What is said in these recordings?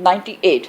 98,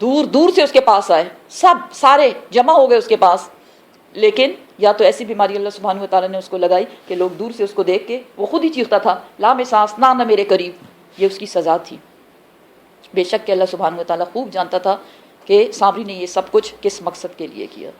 دور دور سے اس کے پاس آئے، سب سارے جمع ہو گئے اس کے پاس، لیکن یا تو ایسی بیماری اللہ سبحانہ و تعالیٰ نے اس کو لگائی کہ لوگ دور سے اس کو دیکھ کے وہ خود ہی چیختا تھا، لا میں سانس نہ میرے قریب، یہ اس کی سزا تھی۔ بے شک کہ اللہ سبحانہ و تعالیٰ خوب جانتا تھا کہ صابری نے یہ سب کچھ کس مقصد کے لیے کیا۔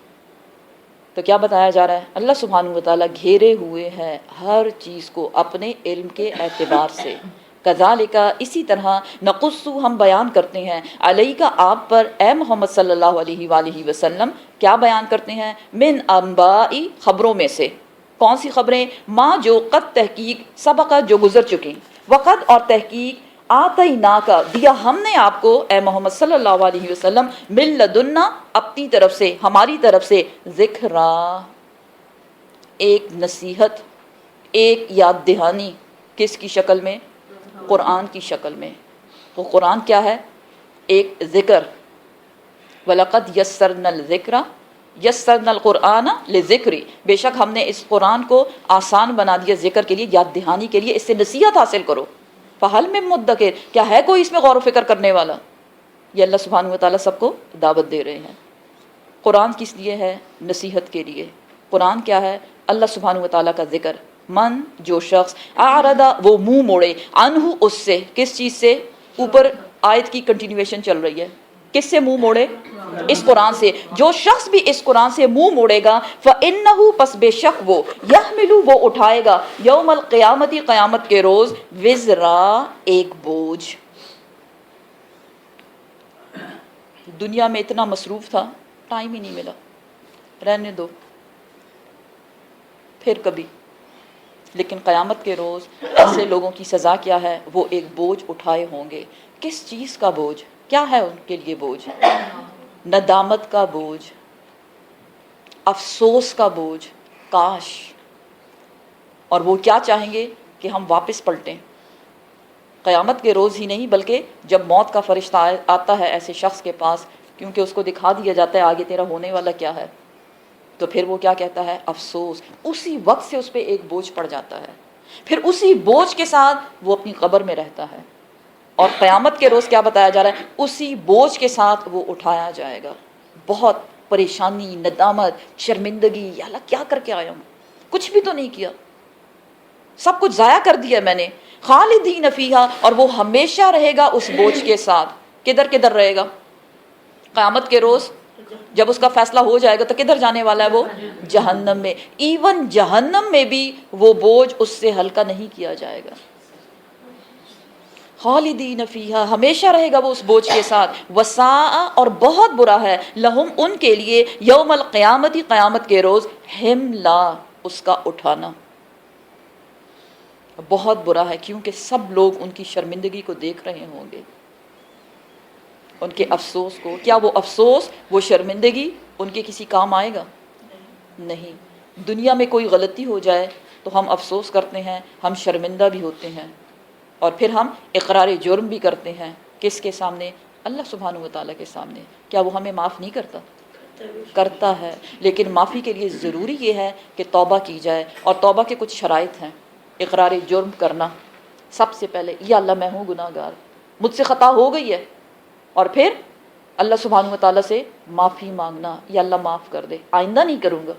تو کیا بتایا جا رہا ہے؟ اللہ سبحانہ و تعالیٰ گھیرے ہوئے ہیں ہر چیز کو اپنے علم کے اعتبار سے۔ کذالک، اسی طرح نقص، ہم بیان کرتے ہیں، علیک، آپ پر، اے محمد صلی اللہ علیہ وآلہ وسلم، کیا بیان کرتے ہیں؟ من انباء، خبروں میں سے۔ کون سی خبریں؟ ماں، جو، قد، تحقیق، سبق، جو گزر چکیں، وقد، اور تحقیق، آتیناکا، دیا ہم نے آپ کو، اے محمد صلی اللہ علیہ وسلم، من لدنا، اپنی طرف سے، ہماری طرف سے، ذکرا، ایک نصیحت، ایک یاد دہانی، کس کی شکل میں؟ قرآن کی شکل میں۔ تو قرآن کیا ہے؟ ایک ذکر، وَلَقَدْ يَسَّرْنَا الذِّكْرَ يَسَّرْنَا الْقُرْآنَ لِذِكْرِ، بے شک ہم نے اس قرآن کو آسان بنا دیا ذکر کے لیے، یاد دہانی کے لیے، اس سے نصیحت حاصل کرو۔ فَهَلْ مِن مُدَّكِرٍ، کیا ہے کوئی اس میں غور و فکر کرنے والا؟ یہ اللہ سبحانہ و تعالیٰ سب کو دعوت دے رہے ہیں۔ قرآن کس لیے ہے؟ نصیحت کے لیے۔ قرآن کیا ہے؟ اللہ سبحانہ و تعالیٰ کا ذکر۔ من، جو شخص، اعرض، وہ منہ موڑے، عنہ، اس سے، کس چیز سے؟ اوپر آیت کی کنٹینیویشن چل رہی ہے، کس سے منہ موڑے؟ اس قرآن سے۔ جو شخص بھی اس قرآن سے منہ موڑے گا، فَإِنَّهُ، پس بے شک وہ، يَحْمِلُ، وہ اٹھائے گا، یوم القیامت، قیامت کے روز، وزرا، ایک بوجھ۔ دنیا میں اتنا مصروف تھا، ٹائم ہی نہیں ملا، رہنے دو، پھر کبھی۔ لیکن قیامت کے روز ایسے لوگوں کی سزا کیا ہے؟ وہ ایک بوجھ اٹھائے ہوں گے۔ کس چیز کا بوجھ؟ کیا ہے ان کے لیے بوجھ؟ ندامت کا بوجھ، افسوس کا بوجھ، کاش۔ اور وہ کیا چاہیں گے؟ کہ ہم واپس پلٹیں۔ قیامت کے روز ہی نہیں، بلکہ جب موت کا فرشتہ آتا ہے ایسے شخص کے پاس، کیونکہ اس کو دکھا دیا جاتا ہے آگے تیرا ہونے والا کیا ہے، تو پھر وہ کیا کہتا ہے؟ افسوس۔ اسی وقت سے اس پہ ایک بوجھ پڑ جاتا ہے، پھر اسی بوجھ کے ساتھ وہ اپنی قبر میں رہتا ہے۔ اور قیامت کے روز کیا بتایا جا رہا ہے؟ اسی بوجھ کے ساتھ وہ اٹھایا جائے گا۔ بہت پریشانی، ندامت، شرمندگی، یا اللہ کیا کر کے آیا ہوں، کچھ بھی تو نہیں کیا، سب کچھ ضائع کر دیا میں نے۔ خالدین فیہا، اور وہ ہمیشہ رہے گا اس بوجھ کے ساتھ۔ کدھر کدھر رہے گا؟ قیامت کے روز جب اس کا فیصلہ ہو جائے گا تو کدھر جانے والا ہے وہ؟ جہنم میں۔ ایون جہنم میں بھی وہ بوجھ اس سے ہلکا نہیں کیا جائے گا۔ خالدین فیہا، ہمیشہ رہے گا وہ اس بوجھ کے ساتھ۔ وساء، اور بہت برا ہے، لہم، ان کے لیے، یوم القیامت، قیامت کے روز، حملا، اس کا اٹھانا بہت برا ہے، کیونکہ سب لوگ ان کی شرمندگی کو دیکھ رہے ہوں گے، ان کے افسوس کو۔ کیا وہ افسوس، وہ شرمندگی ان کے کسی کام آئے گا؟ نہیں۔ دنیا میں کوئی غلطی ہو جائے تو ہم افسوس کرتے ہیں، ہم شرمندہ بھی ہوتے ہیں، اور پھر ہم اقرار جرم بھی کرتے ہیں۔ کس کے سامنے؟ اللہ سبحانہ و تعالیٰ کے سامنے۔ کیا وہ ہمیں معاف نہیں کرتا؟ کرتا ہے، لیکن معافی کے لیے ضروری یہ ہے کہ توبہ کی جائے، اور توبہ کے کچھ شرائط ہیں۔ اقرار جرم کرنا، سب سے پہلے، یا اللہ میں ہوں گناہ گار، مجھ سے خطا ہو گئی ہے، اور پھر اللہ سبحانہ و تعالیٰ سے معافی مانگنا، یا اللہ معاف کر دے، آئندہ نہیں کروں گا۔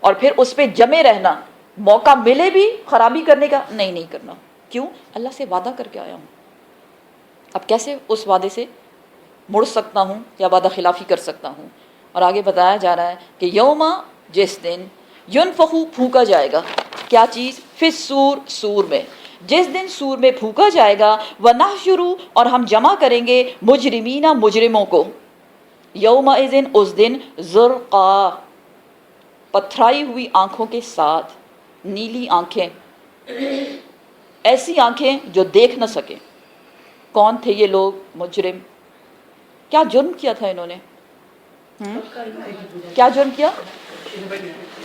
اور پھر اس پہ جمے رہنا، موقع ملے بھی خرابی کرنے کا، نہیں کرنا۔ کیوں؟ اللہ سے وعدہ کر کے آیا ہوں، اب کیسے اس وعدے سے مڑ سکتا ہوں یا وعدہ خلافی کر سکتا ہوں؟ اور آگے بتایا جا رہا ہے کہ یوما، جس دن، ینفخو، پھونکا جائے گا، کیا چیز؟ فی الصور، سور میں، جس دن سور میں پھونکا جائے گا، وَنَحْشُرُ، اور ہم جمع کریں گے، مجرمین، مجرموں کو، یومئذ، اس دن، زرقا، پتھرائی ہوئی آنکھوں کے ساتھ، نیلی آنکھیں، ایسی آنکھیں جو دیکھ نہ سکیں۔ کون تھے یہ لوگ؟ مجرم۔ کیا جرم کیا تھا انہوں نے؟ کیا جرم کیا؟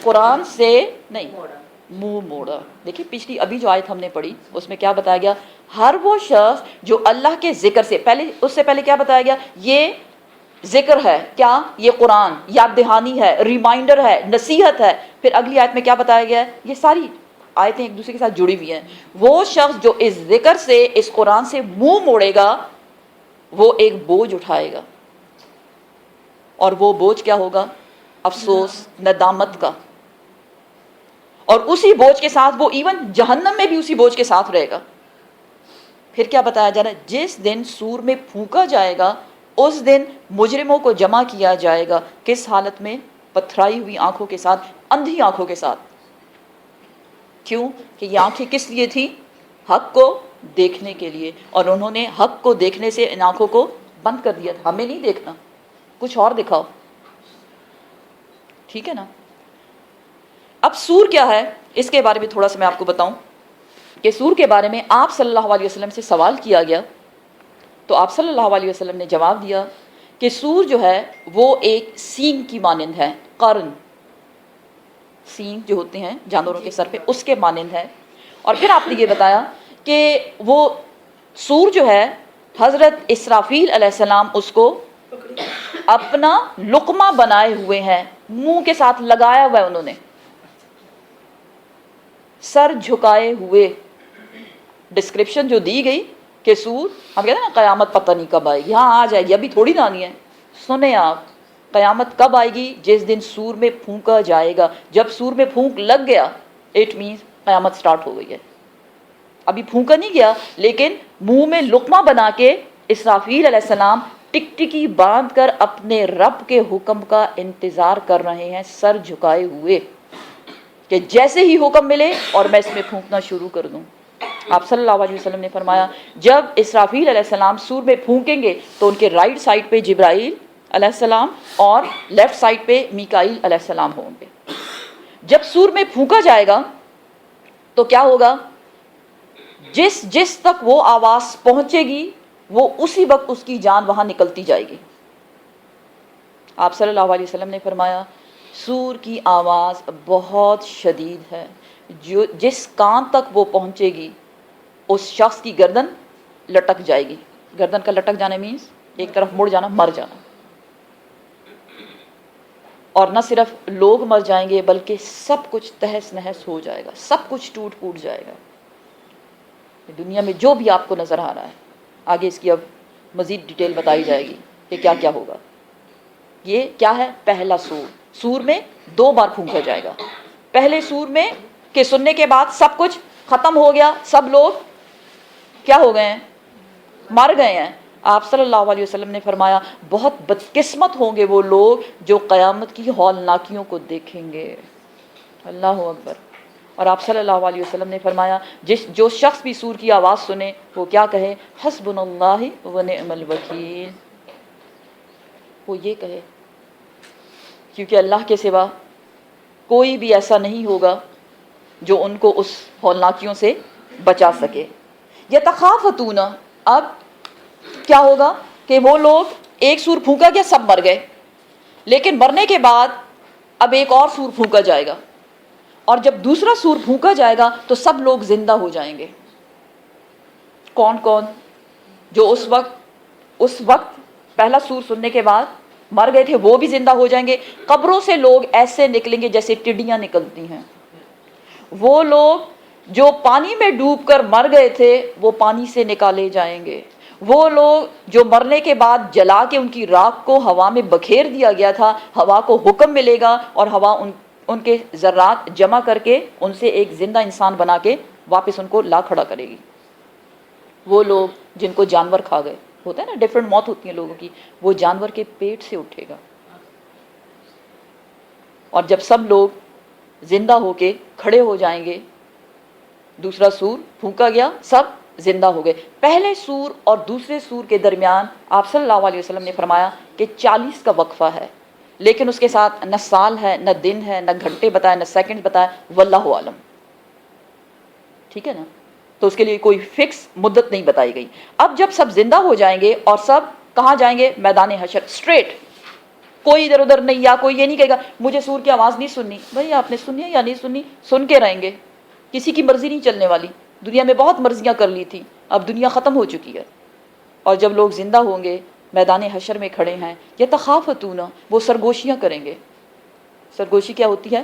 قرآن سے نہیں، منہ موڑا۔ دیکھیں پچھلی ابھی جو آیت ہم نے پڑھی اس میں کیا بتایا گیا؟ ہر وہ شخص جو اللہ کے ذکر سے پہلے، اس سے پہلے کیا بتایا گیا؟ یہ ذکر ہے، کیا؟ یہ قرآن یاد دہانی ہے، ریمائنڈر ہے، نصیحت ہے۔ پھر اگلی آیت میں کیا بتایا گیا ہے؟ یہ ساری آیتیں ایک دوسرے کے ساتھ جڑی ہوئی ہیں۔ وہ شخص جو اس ذکر سے، اس قرآن سے منہ موڑے گا، وہ ایک بوجھ اٹھائے گا۔ اور وہ بوجھ کیا ہوگا؟ افسوس، ندامت کا. اور اسی بوجھ کے ساتھ وہ ایون جہنم میں بھی اسی بوجھ کے ساتھ رہے گا. پھر کیا بتایا جا رہا ہے؟ جس دن سور میں پھونکا جائے گا اس دن مجرموں کو جمع کیا جائے گا. کس حالت میں؟ پتھرائی ہوئی آنکھوں کے ساتھ، اندھی آنکھوں کے ساتھ. کیوں کہ یہ آنکھیں کس لیے تھی؟ حق کو دیکھنے کے لیے. اور انہوں نے حق کو دیکھنے سے ان آنکھوں کو بند کر دیا تھا. ہمیں نہیں دیکھنا، کچھ اور دکھاؤ. ٹھیک ہے نا؟ اب سور کیا ہے اس کے بارے میں تھوڑا سا میں آپ کو بتاؤں کہ سور کے بارے میں آپ صلی اللہ علیہ وسلم سے سوال کیا گیا تو آپ صلی اللہ علیہ وسلم نے جواب دیا کہ سور جو ہے وہ ایک سینگ کی مانند ہے. قرن، سینگ جو ہوتے ہیں جانوروں کے سر پہ، اس کے مانند ہے. اور پھر آپ نے یہ بتایا کہ وہ سور جو ہے حضرت اسرافیل علیہ السلام اس کو اپنا لقمہ بنائے ہوئے ہیں، منہ کے ساتھ لگایا ہوا ہے انہوں نے، سر جھکائے ہوئے. ڈسکرپشن جو دی گئی کہ سور، ہم کہتے ہیں نا قیامت پتہ نہیں کب آئے گی، ہاں آ جائے گی، ابھی تھوڑی نہ آنی ہے. سنیں آپ، قیامت کب آئے گی؟ جس دن سور میں پھونکا جائے گا. جب سور میں پھونک لگ گیا اٹ مینس قیامت سٹارٹ ہو گئی ہے. ابھی پھونکا نہیں گیا لیکن منہ میں لقمہ بنا کے اسرافیل علیہ السلام ٹکٹکی باندھ کر اپنے رب کے حکم کا انتظار کر رہے ہیں سر جھکائے ہوئے کہ جیسے ہی حکم ملے اور میں اس میں پھونکنا شروع کر دوں. آپ صلی اللہ علیہ وسلم نے فرمایا جب اسرافیل علیہ السلام سور میں پھونکیں گے تو ان کے رائٹ سائڈ پہ جبرائیل علیہ السلام اور لیفٹ سائڈ پہ میکائیل علیہ السلام ہوں گے. جب سور میں پھونکا جائے گا تو کیا ہوگا؟ جس تک وہ آواز پہنچے گی وہ اسی وقت اس کی جان وہاں نکلتی جائے گی. آپ صلی اللہ علیہ وسلم نے فرمایا سور کی آواز بہت شدید ہے، جس کان تک وہ پہنچے گی اس شخص کی گردن لٹک جائے گی. گردن کا لٹک جانا مینس ایک طرف مڑ جانا، مر جانا. اور نہ صرف لوگ مر جائیں گے بلکہ سب کچھ تہس نہس ہو جائے گا، سب کچھ ٹوٹ پھوٹ جائے گا. دنیا میں جو بھی آپ کو نظر آ رہا ہے، آگے اس کی اب مزید ڈیٹیل بتائی جائے گی کہ کیا کیا ہوگا. یہ کیا ہے؟ پہلا سور. سور میں 2 بار پھونکا جائے گا. پہلے سور میں کہ سننے کے بعد سب کچھ ختم ہو گیا، سب لوگ کیا ہو گئے ہیں؟ مر گئے ہیں. آپ صلی اللہ علیہ وسلم نے فرمایا بہت بدقسمت ہوں گے وہ لوگ جو قیامت کی ہولناکیوں کو دیکھیں گے. اللہ اکبر. اور آپ صلی اللہ علیہ وسلم نے فرمایا جو شخص بھی سور کی آواز سنے وہ کیا کہے؟ حسبنا اللہ و نعم الوکیل. وہ یہ کہے کیونکہ اللہ کے سوا کوئی بھی ایسا نہیں ہوگا جو ان کو اس ہولناکیوں سے بچا سکے. یتخافتون، اب کیا ہوگا کہ وہ لوگ، ایک سور پھونکا گیا سب مر گئے، لیکن مرنے کے بعد اب ایک اور سور پھونکا جائے گا، اور جب دوسرا سور پھونکا جائے گا تو سب لوگ زندہ ہو جائیں گے. کون کون؟ جو اس وقت پہلا سور سننے کے بعد مر گئے تھے وہ بھی زندہ ہو جائیں گے. قبروں سے لوگ ایسے نکلیں گے جیسے ٹڈیاں نکلتی ہیں. وہ لوگ جو پانی میں ڈوب کر مر گئے تھے وہ پانی سے نکالے جائیں گے. وہ لوگ جو مرنے کے بعد جلا کے ان کی راکھ کو ہوا میں بکھیر دیا گیا تھا، ہوا کو حکم ملے گا اور ہوا ان کے ذرات جمع کر کے ان سے ایک زندہ انسان بنا کے واپس ان کو لا کھڑا کرے گی. وہ لوگ جن کو جانور کھا گئے، ہوتا ہے نا ڈیفرنٹ موت ہوتی ہیں لوگوں کی، وہ جانور کے پیٹ سے اٹھے گا. اور جب سب لوگ زندہ ہو کے کھڑے ہو جائیں گے، دوسرا سور پھونکا گیا، سب زندہ ہو گئے. پہلے سور اور دوسرے سور کے درمیان آپ صلی اللہ علیہ وسلم نے فرمایا کہ 40 کا وقفہ ہے، لیکن اس کے ساتھ نہ سال ہے، نہ دن ہے، نہ گھنٹے بتائے، نہ سیکنڈ بتائے، واللہ عالم. ٹھیک ہے نا؟ تو اس کے لیے کوئی فکس مدت نہیں بتائی گئی. اب جب سب زندہ ہو جائیں گے اور سب کہاں جائیں گے؟ میدان حشر، اسٹریٹ. کوئی ادھر ادھر نہیں، یا کوئی یہ نہیں کہے گا مجھے سور کی آواز نہیں سننی. بھائی آپ نے سنی ہے یا نہیں سنی؟ سن کے رہیں گے. کسی کی مرضی نہیں چلنے والی. دنیا میں بہت مرضیاں کر لی تھی، اب دنیا ختم ہو چکی ہے. اور جب لوگ زندہ ہوں گے میدان حشر میں کھڑے ہیں، یتخافتون، وہ سرگوشیاں کریں گے. سرگوشی کیا ہوتی ہے؟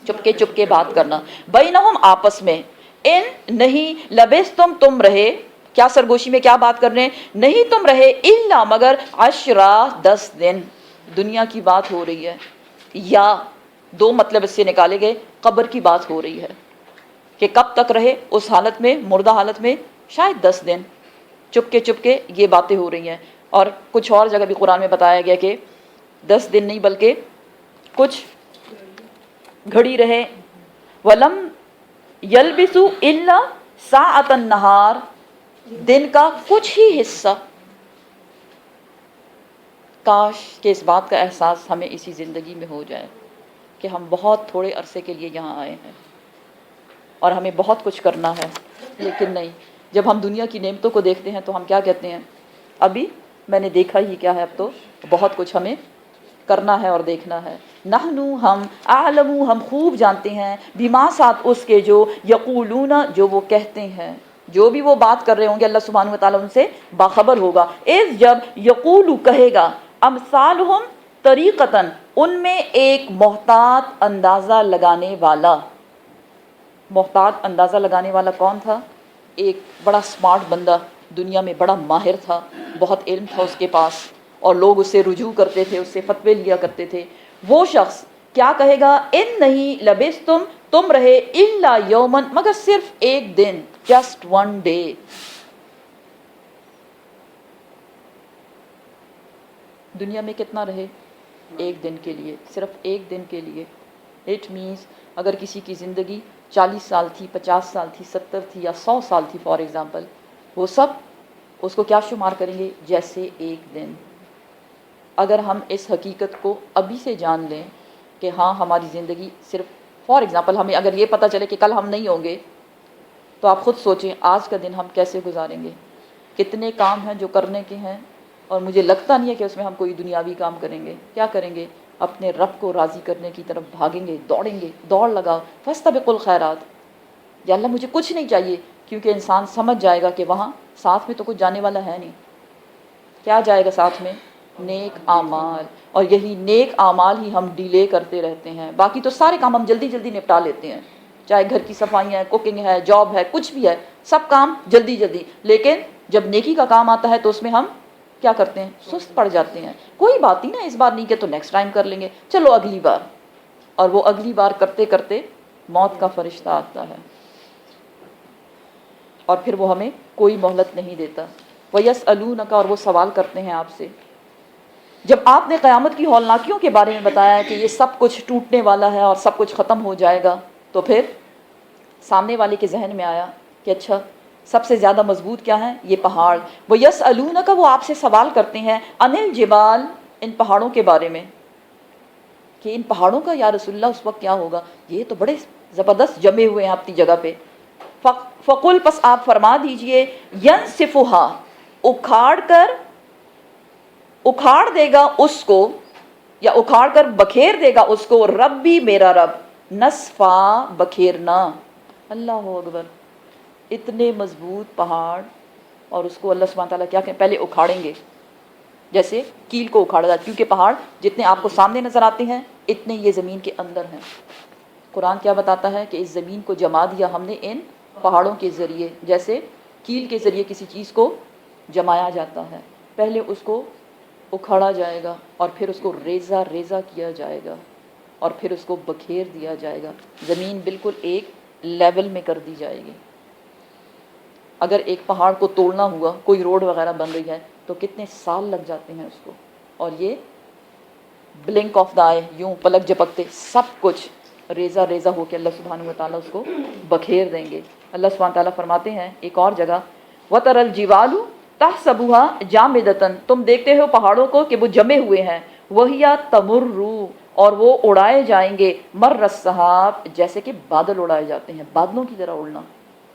چپکے چپکے بات کرنا. بینہم، آپس میں. ان نہیں لبستم، تم رہے. کیا سرگوشی میں کیا بات کر رہے ہیں؟ نہیں تم رہے الا مگر 10 دن. دنیا کی بات ہو رہی ہے، یا دو مطلب اس سے نکالے گئے، قبر کی بات ہو رہی ہے کہ کب تک رہے اس حالت میں، مردہ حالت میں، شاید 10 دن، چپ کے یہ باتیں ہو رہی ہیں. اور کچھ اور جگہ بھی قرآن میں بتایا گیا کہ 10 دن نہیں بلکہ کچھ گھڑی رہے. وَلَمْ يَلْبِثُوا إِلَّا سَاعَةَ النَّهَارِ، دن کا کچھ ہی حصہ. کاش کہ اس بات کا احساس ہمیں اسی زندگی میں ہو جائے کہ ہم بہت تھوڑے عرصے کے لیے یہاں آئے ہیں اور ہمیں بہت کچھ کرنا ہے. لیکن نہیں، جب ہم دنیا کی نعمتوں کو دیکھتے ہیں تو ہم کیا کہتے ہیں؟ ابھی میں نے دیکھا ہی کیا ہے، اب تو بہت کچھ ہمیں کرنا ہے اور دیکھنا ہے. نحنو، ہم، اعلمو، ہم خوب جانتے ہیں، بما، ساتھ اس کے، جو یقولون، جو وہ کہتے ہیں، جو بھی وہ بات کر رہے ہوں گے اللہ سبحانہ وتعالیٰ ان سے باخبر ہوگا. اس جب یقولو کہے گا، امثالہم طریقتاً، ان میں ایک محتاط اندازہ لگانے والا. محتاط اندازہ لگانے والا کون تھا؟ ایک بڑا سمارٹ بندہ، دنیا میں بڑا ماہر تھا، بہت علم تھا اس کے پاس، اور لوگ اس سے رجوع کرتے تھے، اس سے فتوے لیا کرتے تھے. وہ شخص کیا کہے گا؟ ان نہیں لبستم، تم رہے، الا یومن، مگر صرف ایک دن، جسٹ ون ڈے. دنیا میں کتنا رہے؟ ایک دن کے لیے، صرف ایک دن کے لیے. اٹ مینس اگر کسی کی زندگی 40 سال تھی، 50 سال تھی، 70 تھی یا 100 سال تھی فار ایگزامپل، وہ سب اس کو کیا شمار کریں گے؟ جیسے ایک دن. اگر ہم اس حقیقت کو ابھی سے جان لیں کہ ہاں ہماری زندگی صرف، فار ایگزامپل ہمیں اگر یہ پتہ چلے کہ کل ہم نہیں ہوں گے، تو آپ خود سوچیں آج کا دن ہم کیسے گزاریں گے. کتنے کام ہیں جو کرنے کے ہیں، اور مجھے لگتا نہیں ہے کہ اس میں ہم کوئی دنیاوی کام کریں گے. کیا کریں گے؟ اپنے رب کو راضی کرنے کی طرف بھاگیں گے، دوڑیں گے. دوڑ لگاؤ، فاستبقوا الخیرات، یا اللہ مجھے کچھ نہیں چاہیے، کیونکہ انسان سمجھ جائے گا کہ وہاں ساتھ میں تو کچھ جانے والا ہے نہیں. کیا جائے گا ساتھ میں؟ نیک اعمال. اور یہی نیک اعمال ہی ہم ڈیلے کرتے رہتے ہیں. باقی تو سارے کام ہم جلدی جلدی نپٹا لیتے ہیں، چاہے گھر کی صفائی ہے، کوکنگ ہے، جاب ہے، کچھ بھی ہے، سب کام جلدی جلدی. لیکن جب نیکی کا کام آتا ہے تو اس میں ہم کیا کرتے ہیں؟ سست پڑ جاتے ہیں. کوئی بات نہیں نا، اس بار نہیں کہ تو نیکسٹ ٹائم کر لیں گے، چلو اگلی بار. اور وہ اگلی بار کرتے کرتے موت کا فرشتہ آتا ہے، اور پھر وہ ہمیں کوئی مہلت نہیں دیتا. وَيَسْأَلُونَكَ، اور وہ سوال کرتے ہیں آپ سے. جب آپ نے قیامت کی ہولناکیوں کے بارے میں بتایا کہ یہ سب کچھ ٹوٹنے والا ہے اور سب کچھ ختم ہو جائے گا، تو پھر سامنے والے کے ذہن میں آیا کہ اچھا سب سے زیادہ مضبوط کیا ہیں؟ یہ پہاڑ. وَيَسْأَلُونَكَ، وہ آپ سے سوال کرتے ہیں، عَنِ الْجِبَالِ، ان پہاڑوں کے بارے میں، کہ ان پہاڑوں کا یا رسول اللہ اس وقت کیا ہوگا؟ یہ تو بڑے زبردست جمے ہوئے ہیں اپنی جگہ پہ. فقل، پس آپ فرما دیجئے، يَنْسِفُهَا، اکھاڑ دے گا اس کو، یا اکھاڑ کر بکھیر دے گا اس کو، ربی، میرا رب، نصفا، بکھیرنا. اللہ اکبر. اتنے مضبوط پہاڑ، اور اس کو اللہ سبحانہ تعالیٰ کیا کہ پہلے اکھاڑیں گے، جیسے کیل کو اکھاڑا جاتا ہے، کیونکہ پہاڑ جتنے آپ کو سامنے نظر آتے ہیں اتنے یہ زمین کے اندر ہیں. قرآن کیا بتاتا ہے کہ اس زمین کو جما دیا ہم نے ان پہاڑوں کے ذریعے، جیسے کیل کے ذریعے کسی چیز کو جمایا جاتا ہے. پہلے اس کو اکھاڑا جائے گا، اور پھر اس کو ریزہ ریزہ کیا جائے گا، اور پھر اس کو بکھیر دیا جائے گا. زمین بالکل ایک لیول میں کر دی جائے گی. اگر ایک پہاڑ کو توڑنا ہوا، کوئی روڈ وغیرہ بن رہی ہے، تو کتنے سال لگ جاتے ہیں اس کو، اور یہ بلنک آف دا آئی، یوں پلک جھپکتے سب کچھ ریزہ ریزہ ہو کے اللہ سبحانہ وتعالیٰ اس کو بکھیر دیں گے. اللہ سبحانہ تعالیٰ فرماتے ہیں ایک اور جگہ، وَتَرَى الْجِبَالُ تَحْسَبُهَا جَامِدَةً، تم دیکھتے ہو پہاڑوں کو کہ وہ جمے ہوئے ہیں، وَهِيَ تَمُرُّ، اور وہ اڑائے جائیں گے، مَرَّ السَّحَابِ، جیسے کہ بادل اڑائے جاتے ہیں، بادلوں کی طرح اڑنا.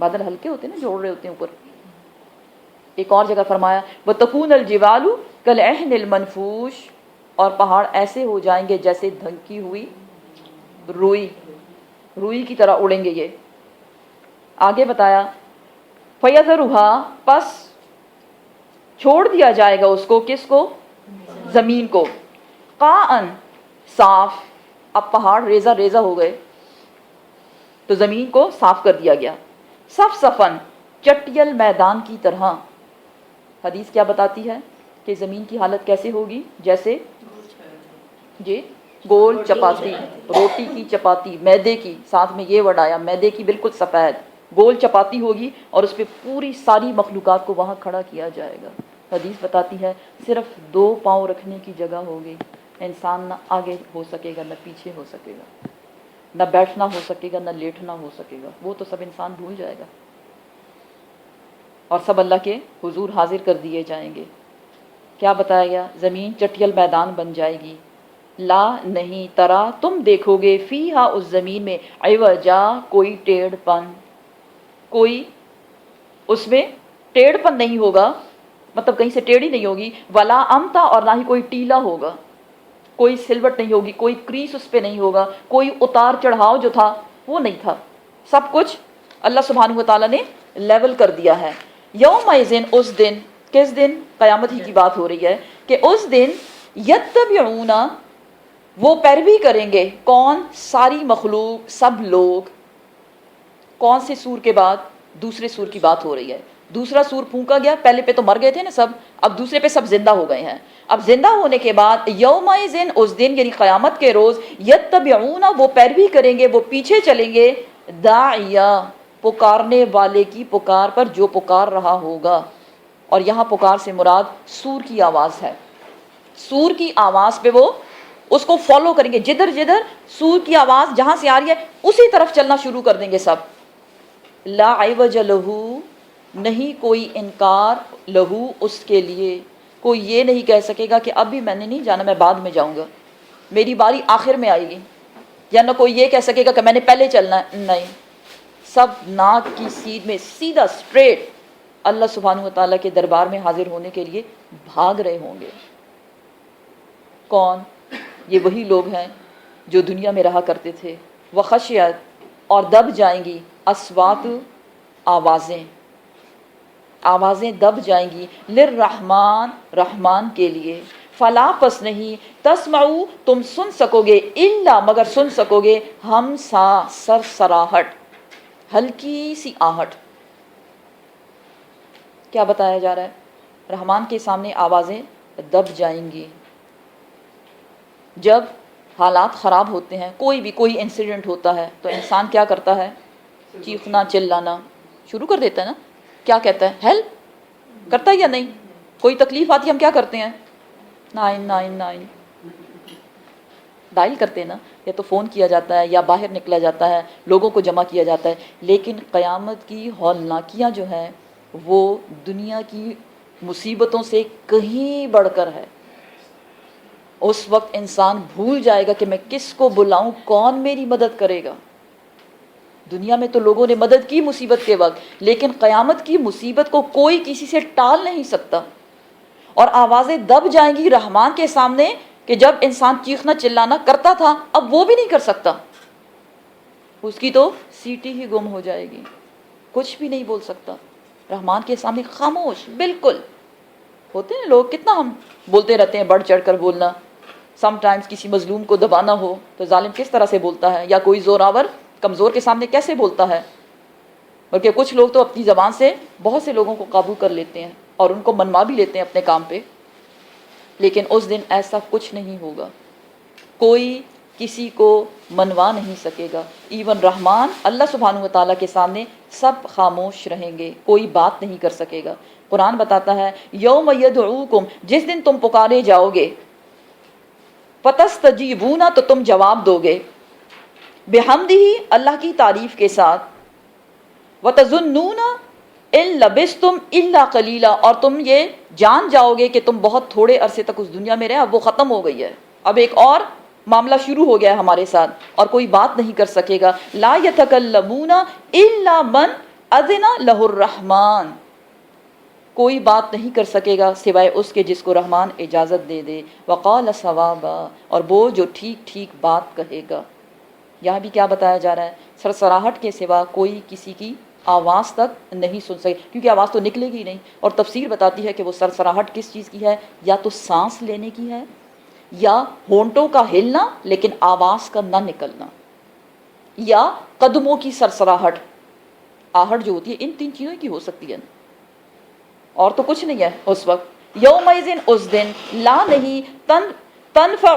بادل ہلکے ہوتے ہیں نا جو اڑ رہے ہوتے ہیں اوپر. ایک اور جگہ فرمایا، وَتَكُونَ الْجِبَالُ كَالْعِهْنِ الْمَنْفُوشِ، اور پہاڑ ایسے ہو جائیں گے جیسے دھنکی ہوئی روئی کی طرح اڑیں گے یہ. آگے بتایا، فَيَذَرُهَا، پس چھوڑ دیا جائے گا اس کو، کس کو؟ زمین کو، قاعًا، صاف. اب پہاڑ ریزہ ریزہ ہو گئے تو زمین کو صاف کر دیا گیا. صفصفاً، چٹیل میدان کی طرح. حدیث کیا بتاتی ہے کہ زمین کی حالت کیسے ہوگی؟ جیسے جی گول چپاتی، روٹی کی چپاتی، میدے کی، ساتھ میں یہ ورڈ آیا میدے کی، بالکل سفید گول چپاتی ہوگی اور اس پہ پوری ساری مخلوقات کو وہاں کھڑا کیا جائے گا۔ حدیث بتاتی ہے صرف 2 پاؤں رکھنے کی جگہ ہوگی، انسان نہ آگے ہو سکے گا نہ پیچھے ہو سکے گا، نہ بیٹھنا ہو سکے گا نہ لیٹنا ہو سکے گا، وہ تو سب انسان بھول جائے گا اور سب اللہ کے حضور حاضر کر دیے جائیں گے۔ کیا بتایا گیا؟ زمین چٹیل میدان بن جائے گی، لا نہیں ترا تم دیکھو گے فیہا اس زمین میں عوجا کوئی ٹیڑھ پن، کوئی اس میں ٹیڑھ پن نہیں ہوگا، مطلب کہیں سے ٹیڑھی نہیں ہوگی، ولا امتا اور نہ ہی کوئی ٹیلا ہوگا، کوئی سلوٹ نہیں ہوگی، کوئی کریس اس پہ نہیں ہوگا، کوئی اتار چڑھاؤ جو تھا وہ نہیں تھا، سب کچھ اللہ سبحانہ و تعالیٰ نے لیول کر دیا ہے۔ یومئذ اس دن، کس دن؟ قیامت ہی کی بات ہو رہی ہے کہ اس دن یتبعون وہ پیروی کریں گے، کون؟ ساری مخلوق، سب لوگ۔ کون سے سور کے بعد؟ دوسرے سور کی بات ہو رہی ہے، دوسرا سور پھونکا گیا، پہلے پہ تو مر گئے تھے نا سب، اب دوسرے پہ سب زندہ ہو گئے ہیں۔ اب زندہ ہونے کے بعد یومئذ اس دن یعنی قیامت کے روز یتبعون وہ پیروی کریں گے، وہ پیچھے چلیں گے، داعیہ پکارنے والے کی پکار پر، جو پکار رہا ہوگا۔ اور یہاں پکار سے مراد سور کی آواز ہے، سور کی آواز پہ وہ اس کو فالو کریں گے، جدھر جدھر سور کی آواز جہاں سے آ رہی ہے اسی طرف چلنا شروع کر دیں گے سب۔ لا عوج لہو نہیں کوئی انکار، لہو اس کے لیے، کوئی یہ نہیں کہہ سکے گا کہ ابھی میں نے نہیں جانا، میں بعد میں جاؤں گا، میری باری آخر میں آئے گی، یا نہ کوئی یہ کہہ سکے گا کہ میں نے پہلے چلنا ہے، نہیں، سب ناک کی سیدھ میں سیدھا اسٹریٹ اللہ سبحانہ و تعالیٰ کے دربار میں حاضر ہونے کے لیے بھاگ رہے ہوں گے۔ کون؟ یہ وہی لوگ ہیں جو دنیا میں رہا کرتے تھے۔ وخشیت اور دب جائیں گی، اصوات آوازیں، آوازیں دب جائیں گی، للرحمن رحمان کے لیے، فلا پس نہیں، تسمعو تم سن سکو گے، الا مگر سن سکو گے، ہم سا سرسراہٹ، ہلکی سی آہٹ۔ کیا بتایا جا رہا ہے؟ رحمان کے سامنے آوازیں دب جائیں گی۔ جب حالات خراب ہوتے ہیں، کوئی انسیڈنٹ ہوتا ہے تو انسان کیا کرتا ہے؟ چیخنا چلانا شروع کر دیتا ہے نا، کیا کہتا ہے؟ ہیلپ کرتا ہے یا نہیں؟ کوئی تکلیف آتی ہے ہم کیا کرتے ہیں؟ 999 ڈائل کرتے ہیں نا، یا تو فون کیا جاتا ہے یا باہر نکلا جاتا ہے، لوگوں کو جمع کیا جاتا ہے۔ لیکن قیامت کی ہولناکیاں جو ہیں وہ دنیا کی مصیبتوں سے کہیں بڑھ کر ہے۔ اس وقت انسان بھول جائے گا کہ میں کس کو بلاؤں، کون میری مدد کرے گا۔ دنیا میں تو لوگوں نے مدد کی مصیبت کے وقت، لیکن قیامت کی مصیبت کو کوئی کسی سے ٹال نہیں سکتا، اور آوازیں دب جائیں گی رحمان کے سامنے کہ جب انسان چیخنا چلانا کرتا تھا اب وہ بھی نہیں کر سکتا، اس کی تو سیٹی ہی گم ہو جائے گی، کچھ بھی نہیں بول سکتا، رحمان کے سامنے خاموش بالکل۔ ہوتے ہیں لوگ کتنا ہم بولتے رہتے ہیں، بڑھ چڑھ کر بولنا، سم ٹائمز کسی مظلوم کو دبانا ہو تو ظالم کس طرح سے بولتا ہے، یا کوئی زوراور کمزور کے سامنے کیسے بولتا ہے، بلکہ کچھ لوگ تو اپنی زبان سے بہت سے لوگوں کو قابو کر لیتے ہیں اور ان کو منوا بھی لیتے ہیں اپنے کام پہ۔ لیکن اس دن ایسا کچھ نہیں ہوگا، کوئی کسی کو منوا نہیں سکے گا، ایون رحمان اللہ سبحانہ و تعالیٰ کے سامنے سب خاموش رہیں گے، کوئی بات نہیں کر سکے گا۔ قرآن بتاتا ہے یوم یدعوکم، جس دن تم پکارے جاؤ گے، فتستجیبون تو تم جواب دو گے، بحمدہ اللہ کی تعریف کے ساتھ، وتظنون ان لبثتم الا قلیلا اور تم یہ جان جاؤ گے کہ تم بہت تھوڑے عرصے تک اس دنیا میں رہے، اب وہ ختم ہو گئی ہے، اب ایک اور معاملہ شروع ہو گیا ہے ہمارے ساتھ، اور کوئی بات نہیں کر سکے گا۔ لا یتکلمون الا من اذن لہ الرحمن، کوئی بات نہیں کر سکے گا سوائے اس کے جس کو رحمان اجازت دے دے، وقال صوابا اور وہ جو ٹھیک ٹھیک بات کہے گا۔ یہاں بھی کیا بتایا جا رہا ہے؟ سرسراہٹ کے سوا کوئی کسی کی آواز تک نہیں سن سکے، کیونکہ آواز تو نکلے گی نہیں، اور تفسیر بتاتی ہے کہ وہ سرسراہٹ کس چیز کی ہے، یا تو سانس لینے کی ہے، یا ہونٹوں کا ہلنا لیکن آواز کا نہ نکلنا، یا قدموں کی سرسراہٹ، آہٹ جو ہوتی ہے، ان 3 چیزوں کی ہو سکتی ہے، اور تو کچھ نہیں ہے اس وقت۔ یومئذ اس دن، لا نہیں، تنفع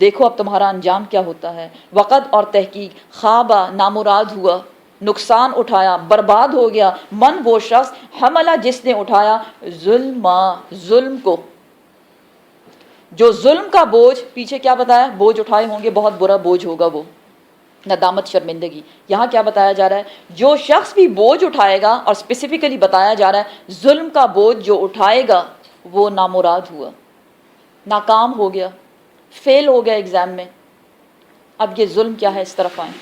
دیکھو اب تمہارا انجام کیا ہوتا ہے. وقت اور تحقیق خوابہ نامراد ہوا, نقصان اٹھایا, برباد ہو گیا, من وہ شخص حملہ جس نے اٹھایا ظلم کو. جو ظلم کا بوجھ, پیچھے کیا بتایا, بوجھ اٹھائے ہوں گے, بہت برا بوجھ ہوگا وہ, ندامت شرمندگی. یہاں کیا بتایا جا رہا ہے, جو شخص بھی بوجھ اٹھائے گا, اور اسپیسیفکلی بتایا جا رہا ہے ظلم کا بوجھ جو اٹھائے گا وہ نامراد ہوا, ناکام ہو گیا, فیل ہو گیا ایگزام میں. اب یہ ظلم کیا ہے, اس طرف آئیں.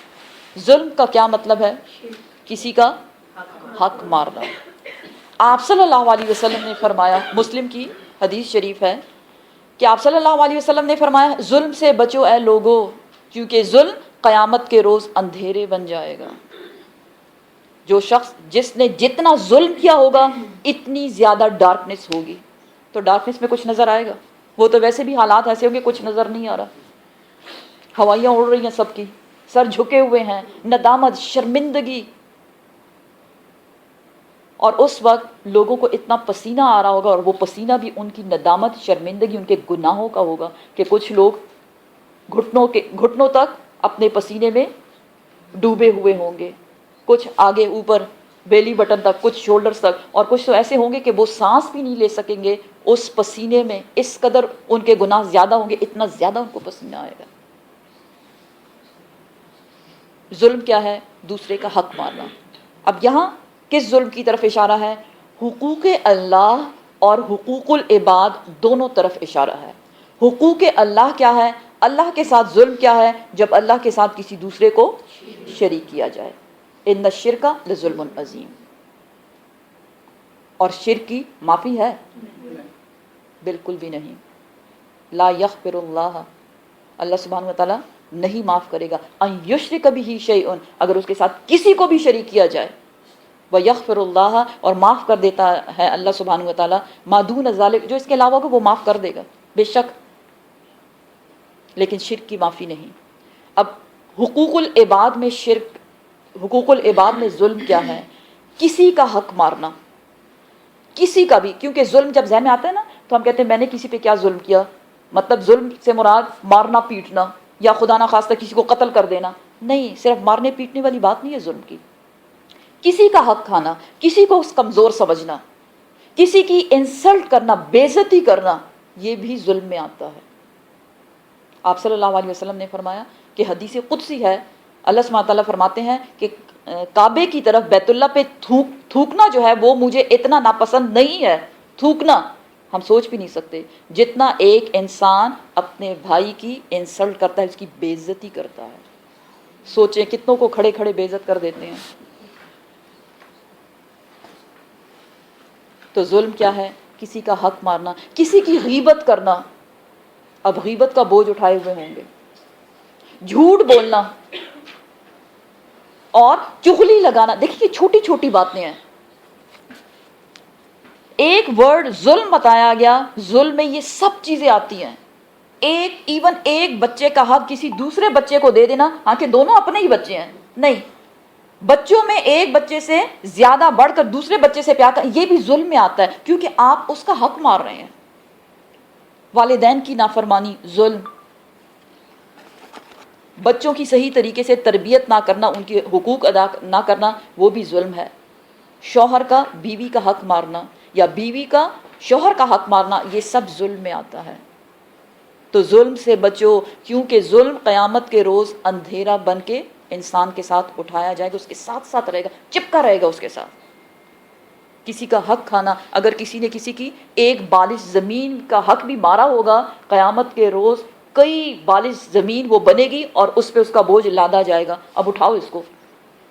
ظلم کا کیا مطلب ہے, کسی کا حق مارنا. آپ صلی اللہ علیہ وسلم نے فرمایا, مسلم کی حدیث شریف ہے کہ آپ صلی اللہ علیہ وسلم نے فرمایا, ظلم سے بچو اے لوگو, کیونکہ ظلم قیامت کے روز اندھیرے بن جائے گا. جو شخص جس نے جتنا ظلم کیا ہوگا اتنی زیادہ ڈارکنیس ہوگی. تو ڈارکنیس میں کچھ نظر آئے گا, وہ تو ویسے بھی حالات ایسے ہوں گے کچھ نظر نہیں آ رہا, ہوائیاں اڑ رہی ہیں, سب کی سر جھکے ہوئے ہیں, ندامت شرمندگی. اور اس وقت لوگوں کو اتنا پسینہ آ رہا ہوگا, اور وہ پسینہ بھی ان کی ندامت شرمندگی ان کے گناہوں کا ہوگا, کہ کچھ لوگ گھٹنوں تک اپنے پسینے میں ڈوبے ہوئے ہوں گے, کچھ آگے اوپر بیلی بٹن تک, کچھ شولڈرز تک, اور کچھ تو ایسے ہوں گے کہ وہ سانس بھی نہیں لے سکیں گے اس پسینے میں. اس قدر ان کے گناہ زیادہ ہوں گے, اتنا زیادہ ان کو پسینہ آئے گا. ظلم کیا ہے, دوسرے کا حق مارنا. اب یہاں کس ظلم کی طرف اشارہ ہے, حقوق اللہ اور حقوق العباد دونوں طرف اشارہ ہے. حقوق اللہ کیا ہے, اللہ کے ساتھ ظلم کیا ہے, جب اللہ کے ساتھ کسی دوسرے کو شریک کیا جائے. ان الشرک لظلم عظیم. اور شرک کی معافی ہے, بالکل بھی نہیں. لا یغفر اللہ, اللہ سبحانہ وتعالیٰ نہیں معاف کرے گا, ان یشرک بہ شیء, اگر اس کے ساتھ کسی کو بھی شریک کیا جائے. ویغفر اللہ, اور معاف کر دیتا ہے اللہ سبحانہ وتعالیٰ, ما دون ذلک, جو اس کے علاوہ کو وہ معاف کر دے گا بے شک, لیکن شرک کی معافی نہیں. اب حقوق العباد میں شرک, حقوق العباد میں ظلم کیا ہے, کسی کا حق مارنا, کسی کا بھی. کیونکہ ظلم جب ذہن میں آتا ہے نا تو ہم کہتے ہیں میں نے کسی پہ کیا ظلم کیا, مطلب ظلم سے مراد مارنا پیٹنا, یا خدا نہ خواستہ کسی کو قتل کر دینا نہیں, صرف مارنے پیٹنے والی بات نہیں ہے ظلم کی. کسی کا حق کھانا, کسی کو کمزور سمجھنا, کسی کی انسلٹ کرنا, بے عزتی کرنا, یہ بھی ظلم میں آتا ہے. آپ صلی اللہ علیہ وسلم نے فرمایا کہ حدیث قدسی ہے, اللہ سبحانہ تعالیٰ فرماتے ہیں کہ کعبے کی طرف بیت اللہ پہ تھوکنا جو ہے وہ مجھے اتنا ناپسند نہیں ہے. تھوکنا ہم سوچ بھی نہیں سکتے جتنا ایک انسان اپنے بھائی کی انسلٹ کرتا ہے, اس کی بے عزتی کرتا ہے. سوچیں کتنوں کو کھڑے کھڑے بے عزت کر دیتے ہیں. تو ظلم کیا ہے, کسی کا حق مارنا, کسی کی غیبت کرنا. اب غیبت کا بوجھ اٹھائے ہوئے ہوں گے, جھوٹ بولنا اور چغلی لگانا. دیکھیے چھوٹی چھوٹی باتیں ہیں, ایک ورڈ ظلم بتایا گیا, ظلم میں یہ سب چیزیں آتی ہیں. ایون ایک بچے کا حق کسی دوسرے بچے کو دے دینا, ہاں کہ دونوں اپنے ہی بچے ہیں, نہیں, بچوں میں ایک بچے سے زیادہ بڑھ کر دوسرے بچے سے پیار کرنا, یہ بھی ظلم میں آتا ہے, کیونکہ آپ اس کا حق مار رہے ہیں. والدین کی نافرمانی ظلم, بچوں کی صحیح طریقے سے تربیت نہ کرنا, ان کے حقوق ادا نہ کرنا, وہ بھی ظلم ہے. شوہر کا بیوی کا حق مارنا یا بیوی کا شوہر کا حق مارنا, یہ سب ظلم میں آتا ہے. تو ظلم سے بچو, کیونکہ ظلم قیامت کے روز اندھیرا بن کے انسان کے ساتھ اٹھایا جائے گا, اس کے ساتھ ساتھ رہے گا, چپکا رہے گا اس کے ساتھ. کسی کا حق کھانا, اگر کسی نے کسی کی ایک بالش زمین کا حق بھی مارا ہوگا, قیامت کے روز کئی بالش زمین وہ بنے گی اور اس پہ اس کا بوجھ لادا جائے گا. اب اٹھاؤ اس کو.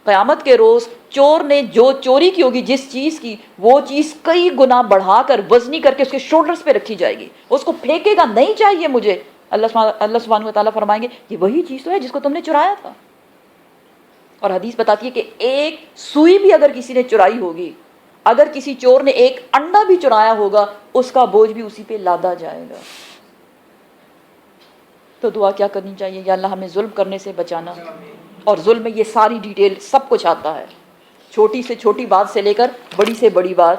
قیامت کے روز چور نے جو چوری کی ہوگی جس چیز کی, وہ چیز کئی گنا بڑھا کر وزنی کر کے اس کے شولڈرز پہ رکھی جائے گی, اس کو پھینکے گا, نہیں چاہیے مجھے. اللہ سبحانہ وتعالیٰ فرمائیں گے یہ وہی چیز تو ہے جس کو تم نے چرایا تھا. اور حدیث بتاتی ہے کہ ایک سوئی بھی اگر کسی نے چرائی ہوگی, اگر کسی چور نے ایک انڈا بھی چرایا ہوگا, اس کا بوجھ بھی اسی پہ لادا جائے گا. تو دعا کیا کرنی چاہیے, یا اللہ ہمیں ظلم کرنے سے بچانا. اور ظلم میں یہ ساری ڈیٹیل سب کچھ آتا ہے, چھوٹی سے چھوٹی بات سے لے کر بڑی سے بڑی بات,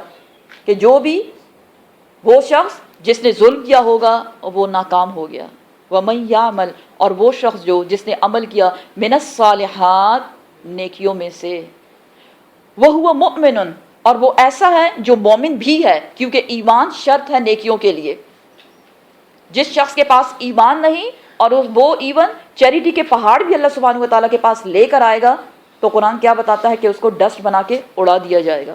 کہ جو بھی وہ شخص جس نے ظلم کیا ہوگا وہ ناکام ہو گیا. وَمَن يَعْمَلْ اور وہ شخص جس نے عمل کیا من الصالحات نیکیوں میں سے وَهُوَ مُؤْمِنٌ اور وہ ایسا ہے جو مومن بھی ہے، کیونکہ ایمان شرط ہے نیکیوں کے لیے. جس شخص کے پاس ایمان نہیں اور وہ ایون چیریٹی کے پہاڑ بھی اللہ سبحانہ و تعالیٰ کے پاس لے کر آئے گا تو قرآن کیا بتاتا ہے کہ اس کو ڈسٹ بنا کے اڑا دیا جائے گا.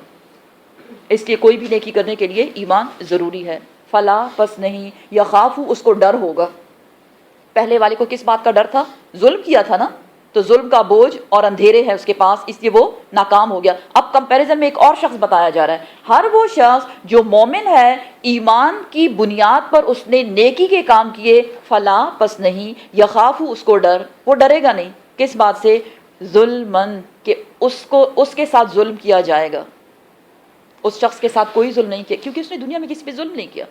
اس لیے کوئی بھی نیکی کرنے کے لیے ایمان ضروری ہے. فلا پس نہیں، یخاف اس کو ڈر ہوگا. پہلے والے کو کس بات کا ڈر تھا؟ ظلم کیا تھا نا، تو ظلم کا بوجھ اور اندھیرے ہے اس کے پاس، اس لیے وہ ناکام ہو گیا. اب کمپیریزن میں ایک اور شخص بتایا جا رہا ہے، ہر وہ شخص جو مومن ہے، ایمان کی بنیاد پر اس نے نیکی کے کام کیے، فلا پس نہیں، یخاف اس کو ڈر، وہ ڈرے گا نہیں. کس بات سے؟ ظلمن کہ اس کے ساتھ ظلم کیا جائے گا. اس شخص کے ساتھ کوئی ظلم نہیں کیا کیونکہ اس نے دنیا میں کسی پہ ظلم نہیں کیا،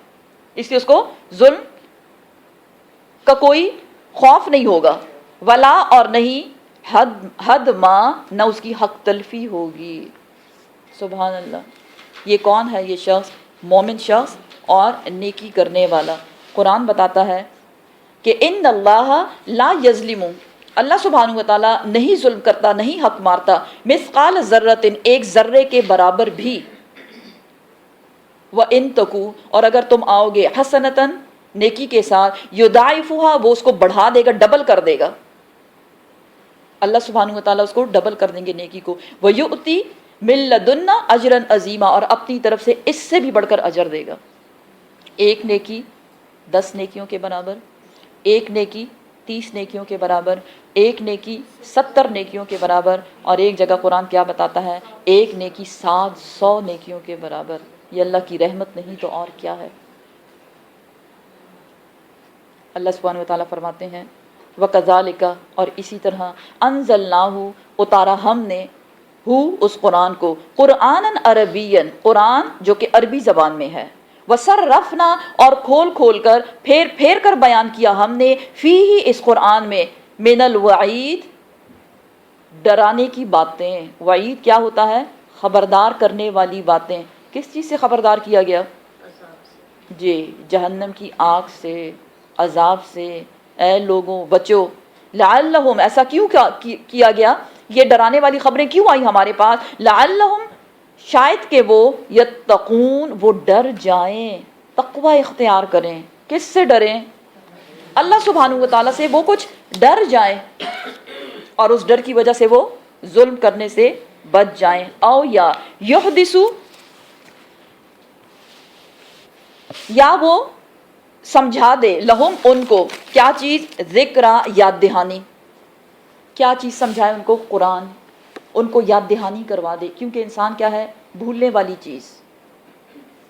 اس لیے اس کو ظلم کا کوئی خوف نہیں ہوگا. ولا اور نہیں حد ما نہ اس کی حق تلفی ہوگی. سبحان اللہ. یہ کون ہے؟ یہ شخص مومن شخص اور نیکی کرنے والا. قرآن بتاتا ہے کہ ان اللہ لا یظلم، اللہ سبحانہ و تعالیٰ نہیں ظلم کرتا، نہیں حق مارتا، مثقال ذرۃ ایک ذرے کے برابر بھی. وَإِن تَكُوا اور اگر تم آؤ گے حسنتاً نیکی کے ساتھ، یضاعفها وہ اس کو بڑھا دے گا، ڈبل کر دے گا. اللہ سبحانہ و تعالیٰ اس کو ڈبل کر دیں گے نیکی کو. وَيُؤْتِ مِن لَدُنَّا أَجْرًا عَظِيمًا اور اپنی طرف سے اس سے بھی بڑھ کر اجر دے گا. ایک نیکی 10 نیکیوں کے برابر، ایک نیکی 30 نیکیوں کے برابر، ایک نیکی 70 نیکیوں کے برابر، اور ایک جگہ قرآن کیا بتاتا ہے؟ ایک نیکی 700 نیکیوں کے برابر. یہ اللہ کی رحمت نہیں تو اور کیا ہے؟ اللہ سبحانہ و تعالیٰ فرماتے ہیں وَكَذَلِكَ اور اسی طرح أَنزَلْنَاهُ اتارا ہم نے اس قرآن کو قرآنًا عربیًا قرآن جو کہ عربی زبان میں ہے. وَصَرَّفْنَا اور کھول کھول کر پھیر کر بیان کیا ہم نے فیہ اس قرآن میں من الوعید ڈرانے کی باتیں. وعید کیا ہوتا ہے؟ خبردار کرنے والی باتیں. کس چیز سے خبردار کیا گیا؟ جی جہنم کی آگ سے، عذاب سے. اے لوگوں بچو. لعلہم ایسا کیوں کیا گیا؟ یہ ڈرانے والی خبریں کیوں آئی ہمارے پاس؟ لعلہم شاید کہ وہ یتقون وہ ڈر جائیں، تقوی اختیار کریں. کس سے ڈریں؟ اللہ سبحانہ و تعالیٰ سے وہ کچھ ڈر جائیں اور اس ڈر کی وجہ سے وہ ظلم کرنے سے بچ جائیں. او یا یحدثو یا وہ سمجھا دے لہم ان کو کیا چیز؟ ذکرہ یاد دہانی. کیا چیز سمجھائے ان کو؟ قرآن. ان کو یاد دہانی کروا دے، کیونکہ انسان کیا ہے؟ بھولنے والی چیز.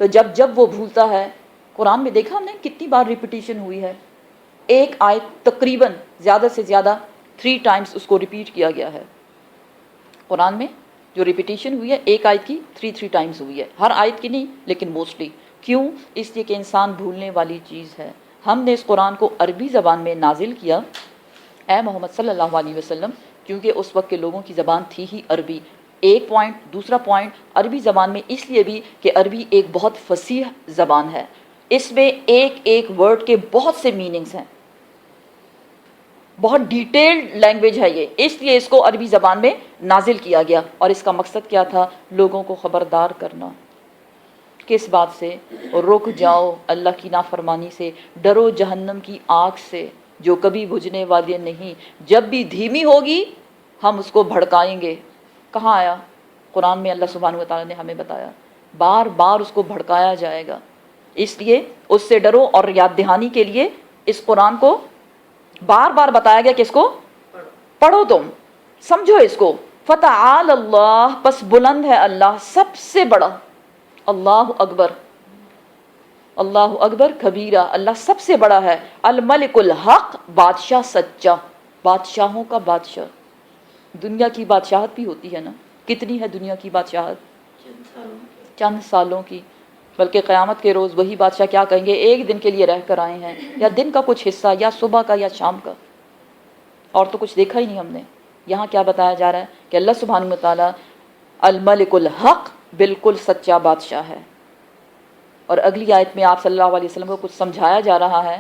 تو جب وہ بھولتا ہے، قرآن میں دیکھا ہم نے کتنی بار ریپیٹیشن ہوئی ہے. ایک آیت تقریباً زیادہ سے زیادہ 3 ٹائمز اس کو ریپیٹ کیا گیا ہے. قرآن میں جو ریپیٹیشن ہوئی ہے ایک آیت کی 3 ٹائمز ہوئی ہے. ہر آیت کی نہیں لیکن موسٹلی. کیوں؟ اس لیے کہ انسان بھولنے والی چیز ہے. ہم نے اس قرآن کو عربی زبان میں نازل کیا اے محمد صلی اللہ علیہ وسلم، کیونکہ اس وقت کے لوگوں کی زبان تھی ہی عربی. ایک پوائنٹ. دوسرا پوائنٹ عربی زبان میں اس لیے بھی کہ عربی ایک بہت فصیح زبان ہے. اس میں ایک ورڈ کے بہت سے میننگز ہیں، بہت ڈیٹیلڈ لینگویج ہے یہ، اس لیے اس کو عربی زبان میں نازل کیا گیا. اور اس کا مقصد کیا تھا؟ لوگوں کو خبردار کرنا. کس بات سے؟ رک جاؤ اللہ کی نافرمانی سے، ڈرو جہنم کی آگ سے جو کبھی بجھنے والی نہیں، جب بھی دھیمی ہوگی ہم اس کو بھڑکائیں گے. کہاں آیا؟ قرآن میں اللہ سبحانہ و تعالیٰ نے ہمیں بتایا بار بار اس کو بھڑکایا جائے گا. اس لیے اس سے ڈرو، اور یاد دہانی کے لیے اس قرآن کو بار بار بتایا گیا کہ اس کو پڑھو، تم سمجھو اس کو. فتعال اللہ پس بلند ہے اللہ، سب سے بڑا. اللہ اکبر، اللہ اکبر کبیرہ، اللہ سب سے بڑا ہے. الملک الحق بادشاہ سچا، بادشاہوں کا بادشاہ. دنیا کی بادشاہت بھی ہوتی ہے نا. کتنی ہے دنیا کی بادشاہت؟ چند سالوں کی. بلکہ قیامت کے روز وہی بادشاہ کیا کہیں گے؟ ایک دن کے لیے رہ کر آئے ہیں، یا دن کا کچھ حصہ، یا صبح کا یا شام کا، اور تو کچھ دیکھا ہی نہیں ہم نے. یہاں کیا بتایا جا رہا ہے کہ اللہ سبحانہ وتعالی الملک الحق بالکل سچا بادشاہ ہے. اور اگلی آیت میں آپ صلی اللہ علیہ وسلم کو کچھ سمجھایا جا رہا ہے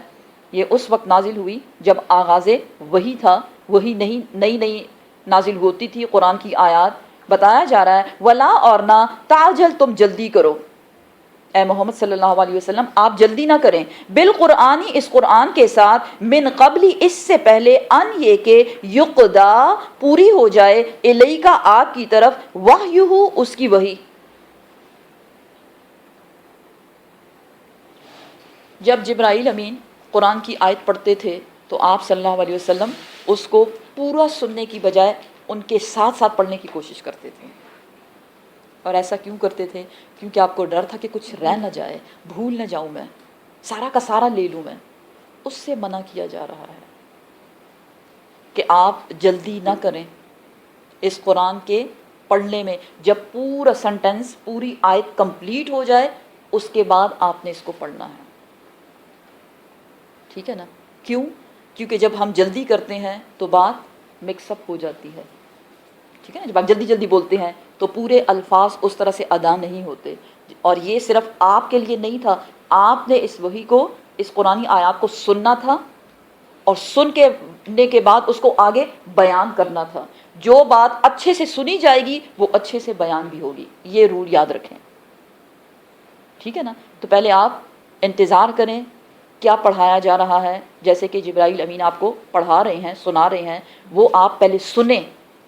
یہ اس وقت نازل ہوئی جب آغاز وحی تھا، وہی نئی نازل ہوتی تھی قرآن کی آیات۔ بتایا جا رہا ہے ولا اور نہ تعجل، تم جلدی کرو اے محمد صلی اللہ علیہ وسلم، آپ جلدی نہ کریں، بالقرآنی، اس قرآن کے ساتھ، من قبلی، اس سے پہلے، ان یہ کہ یقدا، پوری ہو جائے، الیکا، آپ کی طرف، وحیہ، اس کی وحی۔ جب جبرائیل امین قرآن کی آیت پڑھتے تھے تو آپ صلی اللہ علیہ وسلم اس کو پورا سننے کی بجائے ان کے ساتھ ساتھ پڑھنے کی کوشش کرتے تھے۔ اور ایسا کیوں کرتے تھے؟ کیونکہ آپ کو ڈر تھا کہ کچھ رہ نہ جائے، بھول نہ جاؤں میں، سارا کا سارا لے لوں میں۔ اس سے منع کیا جا رہا ہے کہ آپ جلدی نہ کریں اس قرآن کے پڑھنے میں۔ جب پورا سنٹنس، پوری آیت کمپلیٹ ہو جائے، اس کے بعد آپ نے اس کو پڑھنا ہے، ٹھیک ہے نا؟ کیوں؟ کیونکہ جب ہم جلدی کرتے ہیں تو بات مکس اپ ہو جاتی ہے، ٹھیک ہے نا؟ جب آپ جلدی جلدی بولتے ہیں تو پورے الفاظ اس طرح سے ادا نہیں ہوتے۔ اور یہ صرف آپ کے لیے نہیں تھا، آپ نے اس وحی کو، اس قرآنی آیات کو سننا تھا، اور سن کے بعد اس کو آگے بیان کرنا تھا۔ جو بات اچھے سے سنی جائے گی وہ اچھے سے بیان بھی ہوگی، یہ رول یاد رکھیں، ٹھیک ہے نا؟ تو پہلے آپ انتظار کریں کیا پڑھایا جا رہا ہے، جیسے کہ جبرائیل امین آپ کو پڑھا رہے ہیں، سنا رہے ہیں، وہ آپ پہلے سنیں،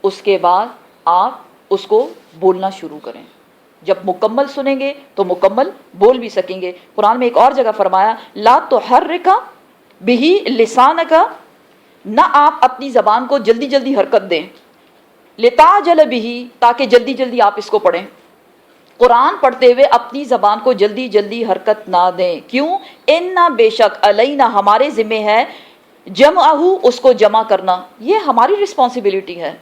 اس کے بعد آپ اس کو بولنا شروع کریں۔ جب مکمل سنیں گے تو مکمل بول بھی سکیں گے۔ قرآن میں ایک اور جگہ فرمایا لا تحرک بہ لسانک، نہ آپ اپنی زبان کو جلدی جلدی حرکت دیں، لتعجل بہ، تاکہ جلدی جلدی آپ اس کو پڑھیں۔ قرآن پڑھتے ہوئے اپنی زبان کو جلدی جلدی حرکت نہ دیں، کیوں؟ انا، بے شک، علینا، ہمارے ذمہ ہے، جمعہ، اس کو جمع کرنا، یہ ہماری رسپانسبلٹی ہے،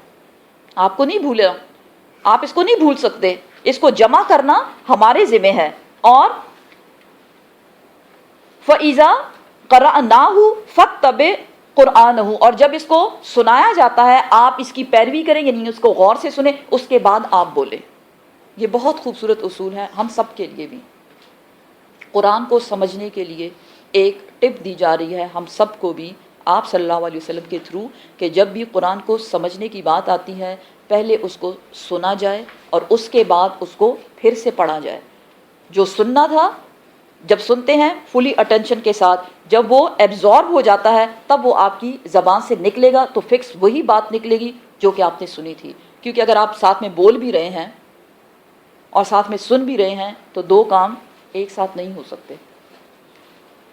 آپ کو نہیں بھولا، آپ اس کو نہیں بھول سکتے، اس کو جمع کرنا ہمارے ذمہ ہے۔ اور فَإِذَا قَرَأْنَاهُ فَاتَّبِعْ قُرْآنَهُ، اور جب اس کو سنایا جاتا ہے آپ اس کی پیروی کریں، یعنی اس کو غور سے سنیں، اس کے بعد آپ بولیں۔ یہ بہت خوبصورت اصول ہے ہم سب کے لیے بھی۔ قرآن کو سمجھنے کے لیے ایک ٹپ دی جا رہی ہے ہم سب کو بھی آپ صلی اللہ علیہ وسلم کے تھرو، کہ جب بھی قرآن کو سمجھنے کی بات آتی ہے پہلے اس کو سنا جائے اور اس کے بعد اس کو پھر سے پڑھا جائے۔ جو سننا تھا، جب سنتے ہیں فلی اٹینشن کے ساتھ، جب وہ ایبزارب ہو جاتا ہے تب وہ آپ کی زبان سے نکلے گا تو فکس وہی بات نکلے گی جو کہ آپ نے سنی تھی۔ کیونکہ اگر آپ ساتھ میں بول بھی رہے ہیں اور ساتھ میں سن بھی رہے ہیں تو دو کام ایک ساتھ نہیں ہو سکتے۔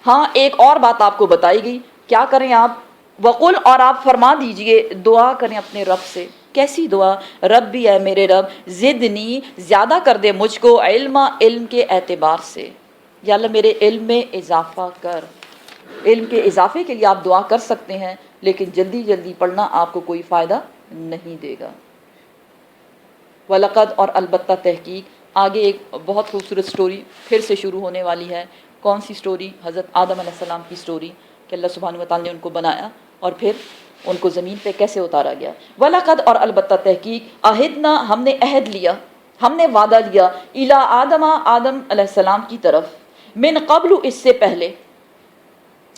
ہاں، ایک اور بات آپ کو بتائی گئی، کیا کریں آپ؟ وقل، اور آپ فرما دیجئے، دعا کریں اپنے رب سے۔ کیسی دعا؟ رب بھی ہے میرے رب، زدنی، زیادہ کر دے مجھ کو، علم کے اعتبار سے، یا اللہ میرے علم میں اضافہ کر۔ علم کے اضافے کے لیے آپ دعا کر سکتے ہیں، لیکن جلدی جلدی پڑھنا آپ کو کوئی فائدہ نہیں دے گا۔ وَلَقَدْ، اور البتہ تحقیق۔ آگے ایک بہت خوبصورت سٹوری پھر سے شروع ہونے والی ہے۔ کون سی سٹوری؟ حضرت آدم علیہ السلام کی سٹوری، کہ اللہ سبحانہ وتعالیٰ نے ان کو بنایا اور پھر ان کو زمین پہ کیسے اتارا گیا۔ وَلَقَدْ، اور البتہ تحقیق، عہدنا، ہم نے عہد لیا، ہم نے وعدہ لیا، اِلیٰ آدم، آدم علیہ السلام کی طرف، من قبل، اس سے پہلے،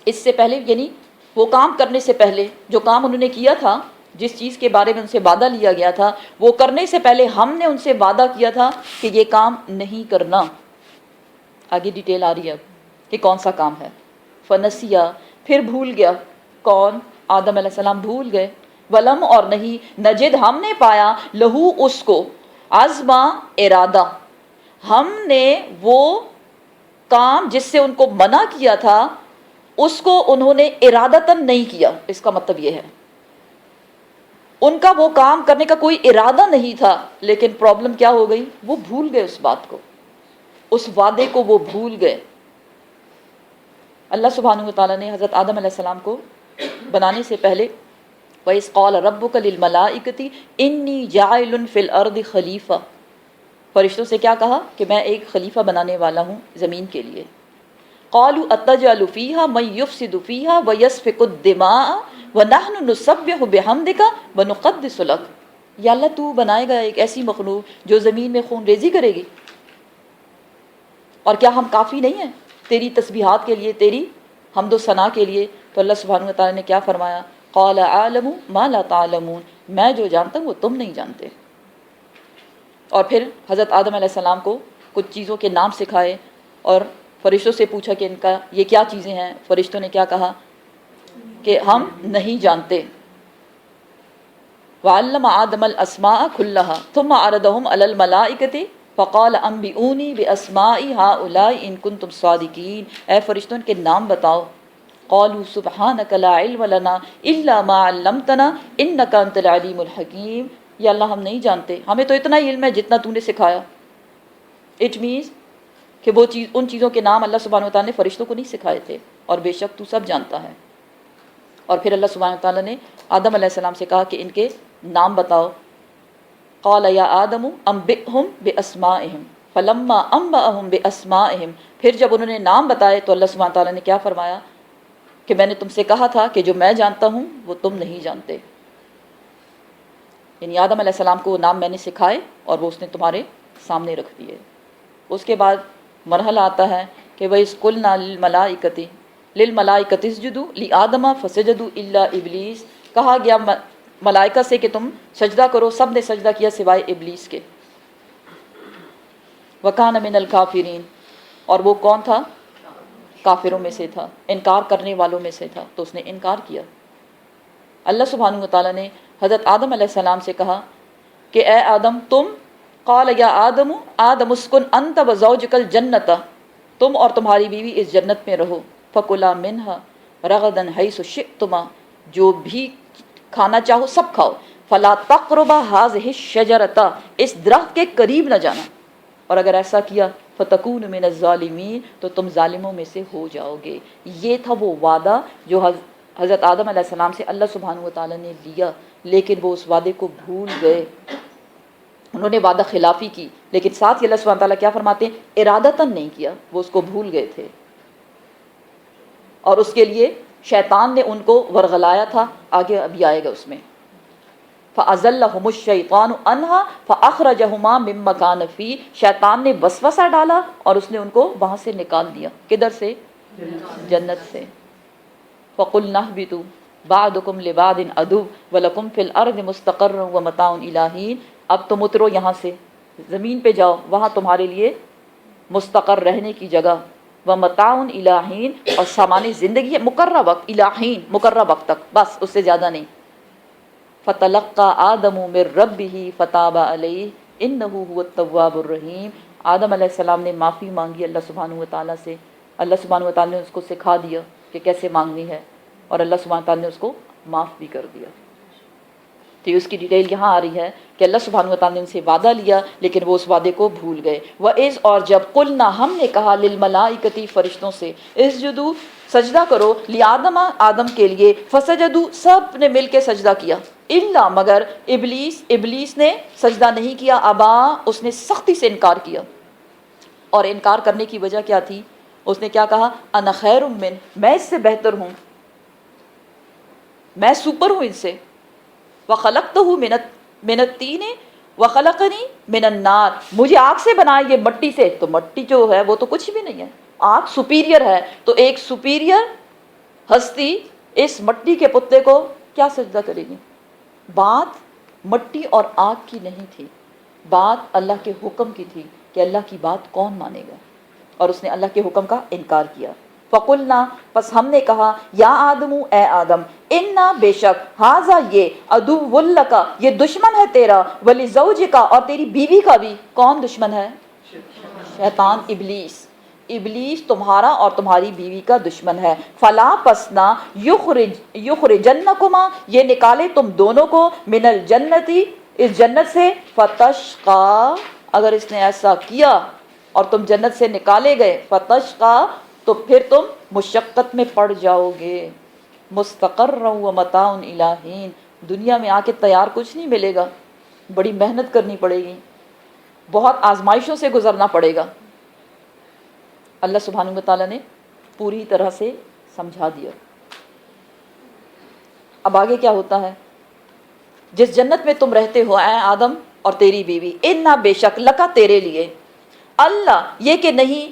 اس سے پہلے یعنی وہ کام کرنے سے پہلے، جو کام انہوں نے کیا تھا، جس چیز کے بارے میں ان سے وعدہ لیا گیا تھا، وہ کرنے سے پہلے ہم نے ان سے وعدہ کیا تھا کہ یہ کام نہیں کرنا۔ آگے ڈیٹیل آ رہی ہے کہ کون سا کام ہے۔ فنسیا، پھر بھول گیا، کون؟ آدم علیہ السلام بھول گئے۔ ولم، اور نہیں، نجد، ہم نے پایا، لہو، اس کو، عزما، ارادہ، ہم نے وہ کام جس سے ان کو منع کیا تھا اس کو انہوں نے ارادتاً نہیں کیا۔ اس کا مطلب یہ ہے ان کا وہ کام کرنے کا کوئی ارادہ نہیں تھا، لیکن پرابلم کیا ہو گئی؟ وہ بھول گئے اس بات کو، اس وعدے کو وہ بھول گئے۔ اللہ سبحانہ وتعالیٰ نے حضرت آدم علیہ السلام کو بنانے سے پہلے وَإِذْ قَالَ رَبُّكَ لِلْمَلَائِكَةِ إِنِّي جَاعِلٌ فِي الْأَرْضِ خَلِيفَةً، فرشتوں سے کیا کہا؟ کہ میں ایک خلیفہ بنانے والا ہوں زمین کے لیے۔ قَالُوا أَتَجْعَلُ فِيهَا مَن يُفْسِدُ فِيهَا وَيَسْفِكُ الدِّمَاءَ وَنَحْنُ نُسَبِّحُ بِحَمْدِكَ وَنُقَدِّسُ لَكَ، یا اللہ تو بنائے گا ایک ایسی مخلوق جو زمین میں خون ریزی کرے گی، اور کیا ہم کافی نہیں ہیں تیری تسبیحات کے لیے، تیری حمد و ثنا کے لیے، تو اللہ سبحانہ و تعالیٰ نے کیا فرمایا؟ قال اعلم ما لا تعلمون، میں جو جانتا ہوں وہ تم نہیں جانتے۔ اور پھر حضرت آدم علیہ السلام کو کچھ چیزوں کے نام سکھائے اور فرشتوں سے پوچھا کہ ان کا یہ کیا چیزیں ہیں؟ فرشتوں نے کیا کہا کہ ہم نہیں جانتے۔ وعلم آدم الاسماء كلها ثم عرضهم على الملائکۃ فقال انبئونی باسماء هؤلاء ان کنتم صادقین، اے فرشتوں کے نام بتاؤ۔ قالوا سبحانک لا علم لنا الا ما علمتنا انک انت العلیم الحکیم، یا اللہ ہم نہیں جانتے، ہمیں تو اتنا ہی علم ہے جتنا تو نے سکھایا۔ اٹ مینس کہ وہ چیز، ان چیزوں کے نام اللہ سبحانہ وتعالیٰ نے فرشتوں کو نہیں سکھائے تھے، اور بے شک تو سب جانتا ہے۔ اور پھر اللہ سبحانہ وتعالیٰ نے آدم علیہ السلام سے کہا کہ ان کے نام بتاؤ۔ قال یا آدم انبئہم باسمائہم فلما انبأہم باسمائہم، پھر جب انہوں نے نام بتائے تو اللہ سبحانہ وتعالیٰ نے کیا فرمایا کہ میں نے تم سے کہا تھا کہ جو میں جانتا ہوں وہ تم نہیں جانتے، یعنی آدم علیہ السلام کو وہ نام میں نے سکھائے اور وہ اس نے تمہارے سامنے رکھ دیے۔ اس کے بعد مرحلہ آتا ہے کہ وَإِذْ قُلْنَا لِلْمَلَائِكَةِ اسْجُدُوا لِآدَمَ فَسَجَدُوا إِلَّا إِبْلِيسَ، کہا گیا ملائکہ سے کہ تم سجدہ کرو، سب نے سجدہ کیا سوائے ابلیس کے۔ وَكَانَ مِنَ الْكَافِرِينَ، اور وہ کون تھا؟ کافروں میں سے تھا، انکار کرنے والوں میں سے تھا، تو اس نے انکار کیا۔ اللہ سبحانہ وتعالیٰ نے حضرت آدم علیہ السلام سے کہا کہ اے آدم تم، قال یا آدم آدم اسکن انت وزوجک الجنت، تم اور تمہاری بیوی اس جنت میں رہو، فکلا منہا رغدا حیث شئتما، جو بھی کھانا چاہو سب کھاؤ، فلا تقربا ہذہ الشجرۃ، اس درخت کے قریب نہ جانا، اور اگر ایسا کیا فتکون من الظالمین، تو تم ظالموں میں سے ہو جاؤ گے۔ یہ تھا وہ وعدہ جو حضرت آدم علیہ السلام سے اللہ سبحانہ وتعالیٰ نے لیا، لیکن وہ اس وعدے کو بھول گئے، انہوں نے وعدہ خلافی کی، لیکن ساتھ ہی اللہ سبحانہ وتعالیٰ کیا فرماتے ہیں؟ ارادتاً نہیں کیا، وہ اس کو بھول گئے تھے، اور اس کے لیے شیطان نے ان کو ورغلایا تھا، آگے ابھی آئے گا اس میں۔ فَأَزَلَّهُمُ الشَّيْطَانُ عَنْهَا فَأَخْرَجَهُمَا مِمَّا كَانَ فِيهِ، شیطان نے وسوسہ ڈالا اور اس نے ان کو وہاں سے نکال دیا، کدھر سے؟ جنت سے۔ فَقُلْنَا اهْبِطُوا بَعْضُكُمْ لِبَعْضٍ عَدُوٌّ وَلَكُمْ فِي الْأَرْضِ مُسْتَقَرٌّ وَمَتَاعٌ إِلَىٰ حِینٍ، اب تم اترو یہاں سے، زمین پہ جاؤ، وہاں تمہارے لیے مستقر رہنے کی جگہ، وَمَتَاعٌ إِلَىٰ حِین، اور سامان زندگی ہے مقررہ وقت، إِلَىٰ حِین مقررہ وقت تک، بس اس سے زیادہ نہیں۔ فَتَلَقَّىٰ آدَمُ مِن رَبِّهِ فَتَابَ عَلَيْهِ إِنَّهُ هُوَ التَّوَّابُ الرَّحِيمُ، آدم علیہ السلام نے معافی مانگی اللہ سبحانہ وتعالیٰ سے، اللہ سبحانہ وتعالیٰ نے اس کو سکھا دیا کہ کیسے مانگنی ہے، اور اللہ سبحانہ وتعالیٰ نے اس کو معاف بھی کر دیا۔ تو اس کی ڈیٹیل یہاں آ رہی ہے کہ اللہ سبحانہ وتعالیٰ نے ان سے وعدہ لیا، لیکن وہ اس وعدے کو بھول گئے۔ وَإِذْ، اور جب قُلْنَا، ہم نے کہا، لِلْمَلَائِكَةِ فرشتوں سے، اسجدوا، سجدہ کرو، لِآدَمَ، آدم کے لیے، فسجدوا، سب نے مل کے سجدہ کیا، الا، مگر ابلیس نے سجدہ نہیں کیا، ابا، اس نے سختی سے انکار کیا، اور انکار کرنے کی وجہ کیا تھی؟ اس نے کیا کہا؟ انا خیر من، میں اس سے بہتر ہوں، میں سپر ہوں ان سے، وَخَلَقْتَهُ مِنَ الطِّینِ وَخَلَقَنِی مِنَ النَّارِ، مجھے آگ سے بنایا، یہ مٹی سے، تو مٹی جو ہے وہ تو کچھ بھی نہیں ہے، آگ سپیریئر ہے، تو ایک سپیریئر ہستی اس مٹی کے پتے کو کیا سجدہ کرے گی؟ بات مٹی اور آگ کی نہیں تھی، بات اللہ کے حکم کی تھی کہ اللہ کی بات کون مانے گا، اور اس نے اللہ کے حکم کا انکار کیا۔ فَقُلْنَا، پس ہم نے کہا، یا آدم، اے آدم، اِنَّا، بے شک، ہٰذَا، یہ، عَدُوٌّ لَکَ، یہ دشمن ہے تیرا، وَلِزَوْجِکَ، اور تیری بیوی کا بھی، کون دشمن ہے؟ شیطان، ابلیس تمہارا اور تمہاری بیوی کا دشمن ہے۔ فلا، پسنا، یخرجنکما، یہ نکالے تم دونوں کو، من الجنتی، اس جنت سے، فتشقا، اگر اس نے ایسا کیا اور تم جنت سے نکالے گئے، فتشقا، تو پھر تم مشقت میں پڑ جاؤ گے، مستقر و متاع الی حین، دنیا میں آ کے تیار کچھ نہیں ملے گا، بڑی محنت کرنی پڑے گی، بہت آزمائشوں سے گزرنا پڑے گا۔ اللہ سبحانہ وتعالیٰ نے پوری طرح سے سمجھا دیا۔ اب آگے کیا ہوتا ہے؟ جس جنت میں تم رہتے ہو اے آدم اور تیری بیوی، اِنَّا، بے شک، لکا، تیرے لیے، اللہ، یہ کہ نہیں،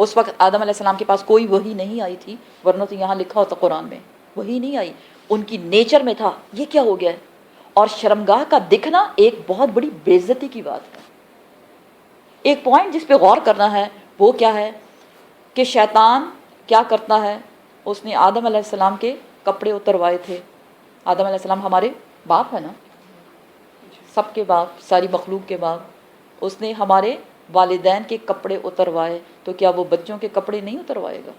اس وقت آدم علیہ السلام کے پاس کوئی وحی نہیں آئی تھی، ورنہ تو یہاں لکھا ہوتا قرآن میں، وحی نہیں آئی. ان کی نیچر میں تھا یہ کیا ہو گیا ہے. اور شرمگاہ کا دکھنا ایک بہت بڑی بے عزتی کی بات ہے. ایک پوائنٹ جس پہ غور کرنا ہے وہ کیا ہے کہ شیطان کیا کرتا ہے. اس نے آدم علیہ السلام کے کپڑے اتروائے تھے. آدم علیہ السلام ہمارے باپ ہے نا، سب کے باپ، ساری مخلوق کے باپ. اس نے ہمارے والدین کے کپڑے اتروائے، تو کیا وہ بچوں کے کپڑے نہیں اتروائے گا؟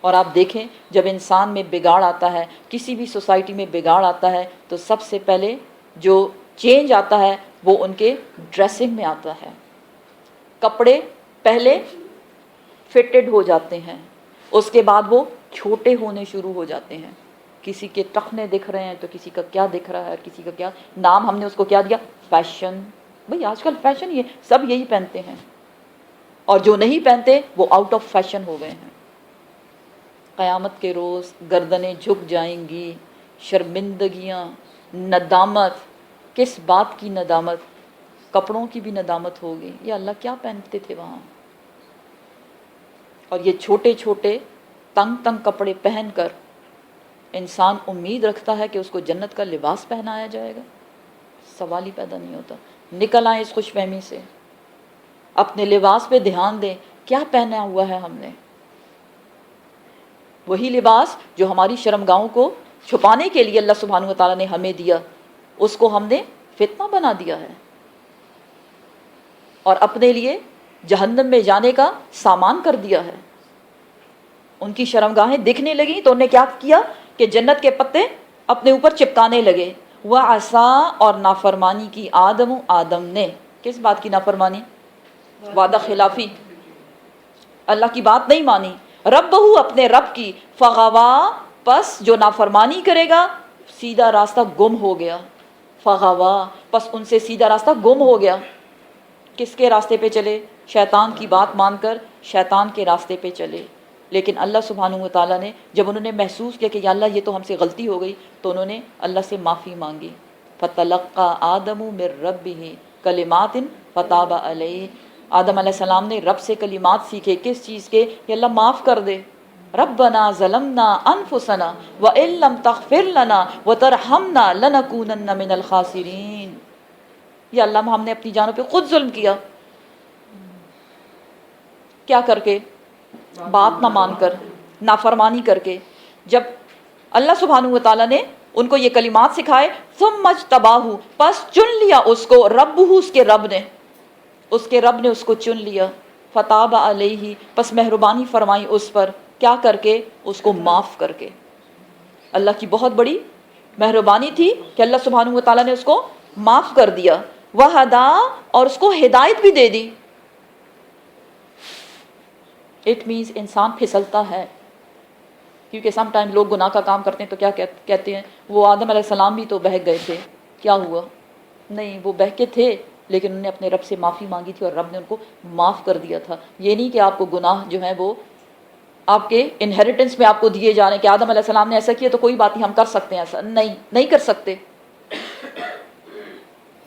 اور آپ دیکھیں جب انسان میں بگاڑ آتا ہے، کسی بھی سوسائٹی میں بگاڑ آتا ہے، تو سب سے پہلے جو چینج آتا ہے وہ ان کے ڈریسنگ میں آتا ہے. کپڑے پہلے فٹڈ ہو جاتے ہیں، اس کے بعد وہ چھوٹے ہونے شروع ہو جاتے ہیں. کسی کے ٹخنے دکھ رہے ہیں تو کسی کا کیا دکھ رہا ہے، کسی کا کیا نام ہم نے اس کو کیا دیا، فیشن. بھئی آج کل فیشن یہ سب یہی پہنتے ہیں، اور جو نہیں پہنتے وہ آؤٹ آف فیشن ہو گئے ہیں. قیامت کے روز گردنیں جھک جائیں گی، شرمندگیاں، ندامت. کس بات کی ندامت؟ کپڑوں کی بھی ندامت ہوگی. یا اللہ کیا پہنتے تھے وہاں. اور یہ چھوٹے چھوٹے تنگ تنگ کپڑے پہن کر انسان امید رکھتا ہے کہ اس کو جنت کا لباس پہنایا جائے گا. سوال ہی پیدا نہیں ہوتا. نکل آئیں اس خوش فہمی سے، اپنے لباس پہ دھیان دیں. کیا پہنا ہوا ہے ہم نے؟ وہی لباس جو ہماری شرمگاہوں کو چھپانے کے لیے اللہ سبحانہ و تعالیٰ نے ہمیں دیا، اس کو ہم نے فتنہ بنا دیا ہے، اور اپنے لیے جہنم میں جانے کا سامان کر دیا ہے. ان کی شرمگاہیں دکھنے لگیں تو انہوں نے کیا کیا کہ جنت کے پتے اپنے اوپر چپکانے لگے. وَعَصَىٰ، اور نافرمانی کی آدم نے. کس بات کی نافرمانی؟ وعدہ خلافی، اللہ کی بات نہیں مانی. ربہ، اپنے رب کی. فغوا، پس جو نافرمانی کرے گا سیدھا راستہ گم ہو گیا. فغوا، پس ان سے سیدھا راستہ گم ہو گیا. کس کے راستے پہ چلے؟ شیطان کی بات مان کر شیطان کے راستے پہ چلے. لیکن اللہ سبحانہ و تعالیٰ نے جب انہوں نے محسوس کیا کہ یا اللہ یہ تو ہم سے غلطی ہو گئی، تو انہوں نے اللہ سے معافی مانگی. فَتَلَقَّىٰ آدَمُ مِن رَبِّهِ کَلِمَاتٍ فَتَابَ عَلَيْهِ. آدم علیہ السلام نے رب سے کلمات سیکھے. کس چیز کے؟ کہ اللہ معاف کر دے. ربنا ظلمنا انفسنا وان لم تغفر لنا وترحمنا لنکونن من الخاسرین. یا اللہ ہم نے اپنی جانوں پہ خود ظلم کیا. کیا کر کے؟ بات نہ مان کر، نافرمانی کر کے. جب اللہ سبحانہ و تعالیٰ نے ان کو یہ کلمات سکھائے، ثم اجتباہ، پس چن لیا اس کو، ربہ، اس کے رب نے، اس کے رب نے اس کو چن لیا. فتاب علیہ، پس مہربانی فرمائی اس پر. کیا کر کے؟ اس کو معاف کر کے. اللہ کی بہت بڑی مہربانی تھی کہ اللہ سبحانہ و تعالیٰ نے اس کو معاف کر دیا. وہدا، اور اس کو ہدایت بھی دے دی. اٹ مینس انسان پھسلتا ہے، کیونکہ سم ٹائم لوگ گناہ کا کام کرتے ہیں تو کیا کہتے ہیں، وہ آدم علیہ السلام بھی تو بہک گئے تھے، کیا ہوا؟ نہیں، وہ بہکے تھے لیکن انہوں نے اپنے رب سے معافی مانگی تھی اور رب نے ان کو معاف کر دیا تھا. یہ نہیں کہ آپ کو گناہ جو ہیں وہ آپ کے انہیریٹنس میں آپ کو دیے جا رہے ہیں کہ آدم علیہ السلام نے ایسا کیا تو کوئی بات نہیں ہم کر سکتے ہیں. ایسا نہیں کر سکتے.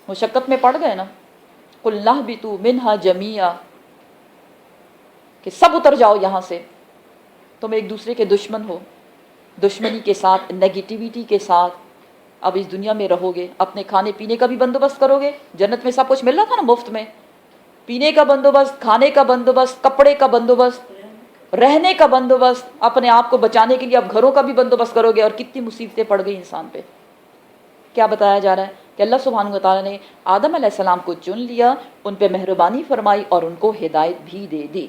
مشقت میں پڑ گئے نا. قُلْ نَهْبِطُوا مِنْهَا جَمِيعًا، کہ سب اتر جاؤ یہاں سے. تم ایک دوسرے کے دشمن ہو، دشمنی کے ساتھ، نیگیٹیویٹی کے ساتھ اب اس دنیا میں رہو گے. اپنے کھانے پینے کا بھی بندوبست کرو گے. جنت میں سب کچھ مل رہا تھا نا مفت میں. پینے کا بندوبست، کھانے کا بندوبست، کپڑے کا بندوبست، رہنے کا بندوبست. اپنے آپ کو بچانے کے لیے اب گھروں کا بھی بندوبست کرو گے. اور کتنی مصیبتیں پڑ گئی انسان پہ. کیا بتایا جا رہا ہے کہ اللہ سبحانہ و تعالیٰ نے آدم علیہ السلام کو چن لیا، ان پہ مہربانی فرمائی اور ان کو ہدایت بھی دے دی.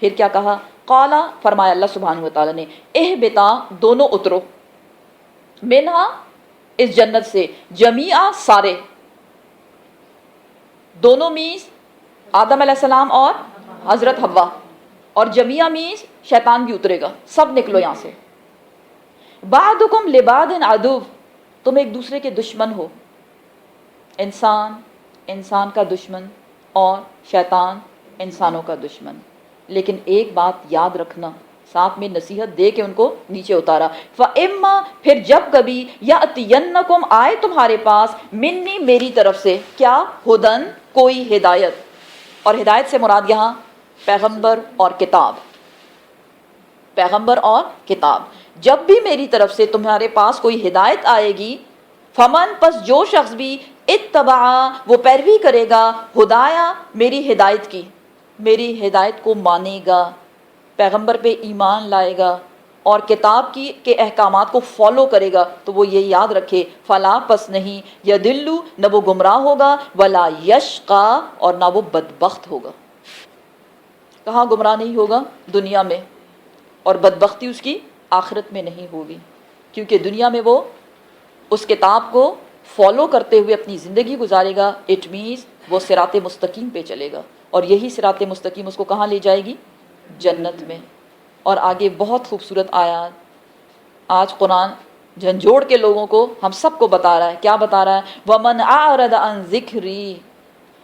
پھر کیا کہا؟ قالا، فرمایا اللہ سبحانہ و تعالیٰ نے، اہبطا، دونوں اترو، منہا، اس جنت سے، جمیعہ، سارے. دونوں مینس آدم علیہ السلام اور حضرت حوا، اور جمیعہ مینس شیطان بھی اترے گا. سب نکلو یہاں سے. بعضکم لبعض عدو، تم ایک دوسرے کے دشمن ہو. انسان کا دشمن اور شیطان انسانوں کا دشمن. لیکن ایک بات یاد رکھنا، ساتھ میں نصیحت دے کے ان کو نیچے اتارا. فَإِمَّا، پھر جب کبھی، یَأْتِيَنَّکُمْ، آئے تمہارے پاس، منی، میری طرف سے، کیا؟ ہدن، کوئی ہدایت. اور ہدایت سے مراد یہاں پیغمبر اور کتاب، پیغمبر اور کتاب، جب بھی میری طرف سے تمہارے پاس کوئی ہدایت آئے گی، فمن پس جو شخص بھی اتبع وہ پیروی کرے گا، ہدایا میری ہدایت کی، میری ہدایت کو مانے گا، پیغمبر پہ ایمان لائے گا اور کتاب کی کے احکامات کو فالو کرے گا، تو وہ یہ یاد رکھے فلا پس نہیں یدلو نہ وہ گمراہ ہوگا، ولا یشقا اور نہ وہ بدبخت ہوگا۔ کہاں گمراہ نہیں ہوگا؟ دنیا میں، اور بدبختی اس کی آخرت میں نہیں ہوگی، کیونکہ دنیا میں وہ اس کتاب کو فالو کرتے ہوئے اپنی زندگی گزارے گا، اٹ مینز وہ صراط مستقیم پہ چلے گا، اور یہی صراط مستقیم اس کو کہاں لے جائے گی؟ جنت میں۔ اور آگے بہت خوبصورت آیات، آج قرآن جھنجھوڑ کے لوگوں کو ہم سب کو بتا رہا ہے، کیا بتا رہا ہے؟ وَمَنْ أَعْرَضَ عَنْ ذِكْرِي،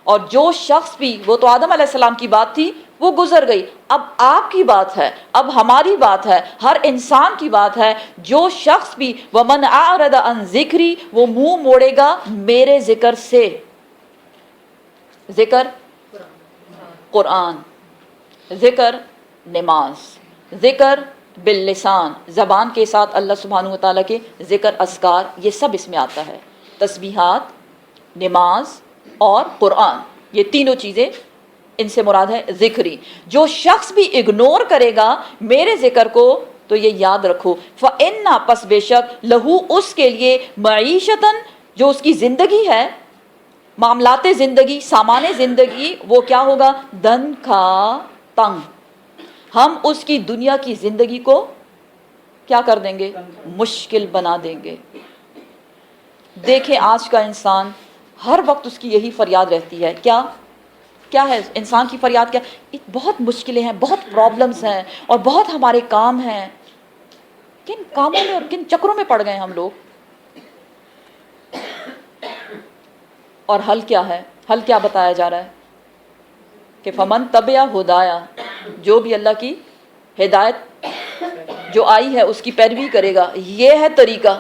اور جو شخص بھی، وہ تو آدم علیہ السلام کی بات تھی، وہ گزر گئی، اب آپ کی بات ہے، اب ہماری بات ہے، ہر انسان کی بات ہے، جو شخص بھی وَمَنْ أَعْرَضَ عَنْ ذِكْرِي وہ منہ موڑے گا میرے ذکر سے، ذکر قرآن، ذکر نماز، ذکر باللسان زبان کے ساتھ اللہ سبحانہ و تعالیٰ کے ذکر اذکار، یہ سب اس میں آتا ہے، تسبیحات، نماز اور قرآن، یہ تینوں چیزیں ان سے مراد ہے ذکری۔ جو شخص بھی اگنور کرے گا میرے ذکر کو تو یہ یاد رکھو فَإِنَّ پس بے شک لہو اس کے لیے معیشتاً جو اس کی زندگی ہے، معاملات زندگی، سامان زندگی، وہ کیا ہوگا؟ دن کا تنگ، ہم اس کی دنیا کی زندگی کو کیا کر دیں گے؟ مشکل بنا دیں گے۔ دیکھیں آج کا انسان ہر وقت اس کی یہی فریاد رہتی ہے، کیا ہے انسان کی فریاد؟ کیا؟ بہت مشکلیں ہیں، بہت پرابلمز ہیں، اور بہت ہمارے کام ہیں۔ کن کاموں میں اور کن چکروں میں پڑ گئے ہم لوگ؟ اور حل کیا ہے؟ حل کیا بتایا جا رہا ہے کہ فمن تبع ہدایا، جو بھی اللہ کی ہدایت جو آئی ہے اس کی پیروی کرے گا، یہ ہے طریقہ۔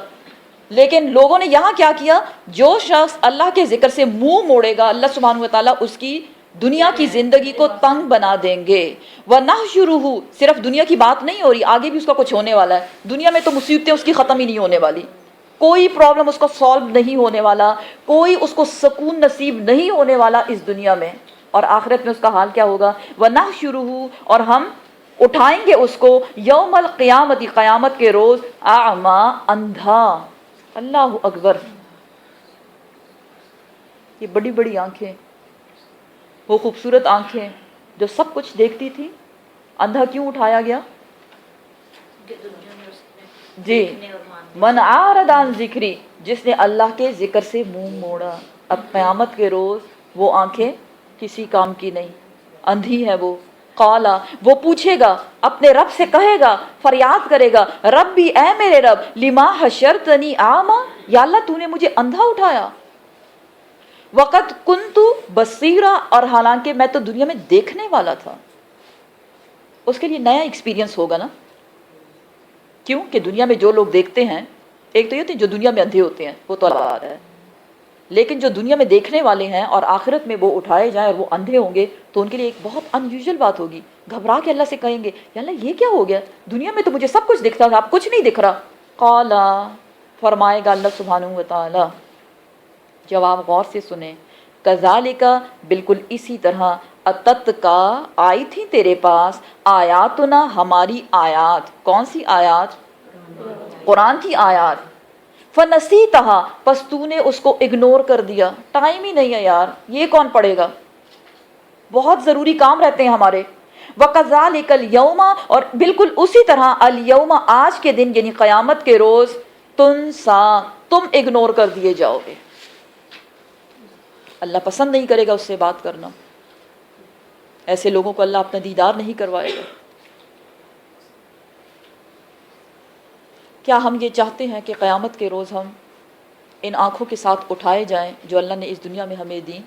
لیکن لوگوں نے یہاں کیا کیا؟ جو شخص اللہ کے ذکر سے منہ موڑے گا، اللہ سبحانہ و تعالیٰ اس کی دنیا کی زندگی کو تنگ بنا دیں گے۔ وَنَحْشُرُهُ، صرف دنیا کی بات نہیں ہو رہی، آگے بھی اس کا کچھ ہونے والا ہے۔ دنیا میں تو مصیبتیں اس کی ختم ہی نہیں ہونے والی، کوئی پرابلم اس کو سالو نہیں ہونے والا، کوئی اس کو سکون نصیب نہیں ہونے والا اس دنیا میں، اور آخرت میں اس کا حال کیا ہوگا؟ وَنَحْشُرُهُ، اور ہم اٹھائیں گے اس کو یوم القیامت، قیامت کے روز، اعما، اندھا۔ اللہ اکبر، یہ بڑی بڑی آنکھیں، وہ خوبصورت آنکھیں جو سب کچھ دیکھتی تھی، اندھا کیوں اٹھایا گیا؟ جی، من اعرض عن ذکری، جس نے اللہ کے ذکر سے منہ موڑا، اب قیامت کے روز وہ آنکھیں کسی کام کی نہیں، اندھی ہے وہ۔ قالا، وہ پوچھے گا، اپنے رب سے کہے گا، فریاد کرے گا، ربی، اے میرے رب، لما حشرتنی اعما، یا اللہ تو نے مجھے اندھا اٹھایا، وقت کنت بصیرا، اور حالانکہ میں تو دنیا میں دیکھنے والا تھا۔ اس کے لیے نیا ایکسپیرینس ہوگا نا، کیوں کہ دنیا میں جو لوگ دیکھتے ہیں، ایک تو یہ ہوتے ہیں جو دنیا میں اندھے ہوتے ہیں، وہ تو اللہ بات ہے، لیکن جو دنیا میں دیکھنے والے ہیں اور آخرت میں وہ اٹھائے جائیں اور وہ اندھے ہوں گے، تو ان کے لیے ایک بہت ان یوزول بات ہوگی، گھبرا کے اللہ سے کہیں گے، یا اللہ یہ کیا ہو گیا، دنیا میں تو مجھے سب کچھ دکھتا تھا، اب کچھ نہیں دکھ رہا۔ قالا، فرمائے گا اللہ سبحانہ و تعالی، جواب غور سے سنیں، کذالک، بالکل اسی طرح، اتت کا، آئی تھی تیرے پاس، آیاتنا، ہماری آیات، کون سی آیات؟ قرآن کی آیات، فنسیتہا، پس تو نے اس کو اگنور کر دیا، ٹائم ہی نہیں ہے یار، یہ کون پڑھے گا، بہت ضروری کام رہتے ہیں ہمارے۔ وَكَذَلِكَ الْيَوْمَ، اور بالکل اسی طرح، الْيَوْمَ، آج کے دن یعنی قیامت کے روز، تنسا، تم اگنور کر دیے جاؤ گے۔ اللہ پسند نہیں کرے گا اس سے بات کرنا، ایسے لوگوں کو اللہ اپنا دیدار نہیں کروائے گا۔ کیا ہم یہ چاہتے ہیں کہ قیامت کے روز ہم ان آنکھوں کے ساتھ اٹھائے جائیں جو اللہ نے اس دنیا میں ہمیں دیں؟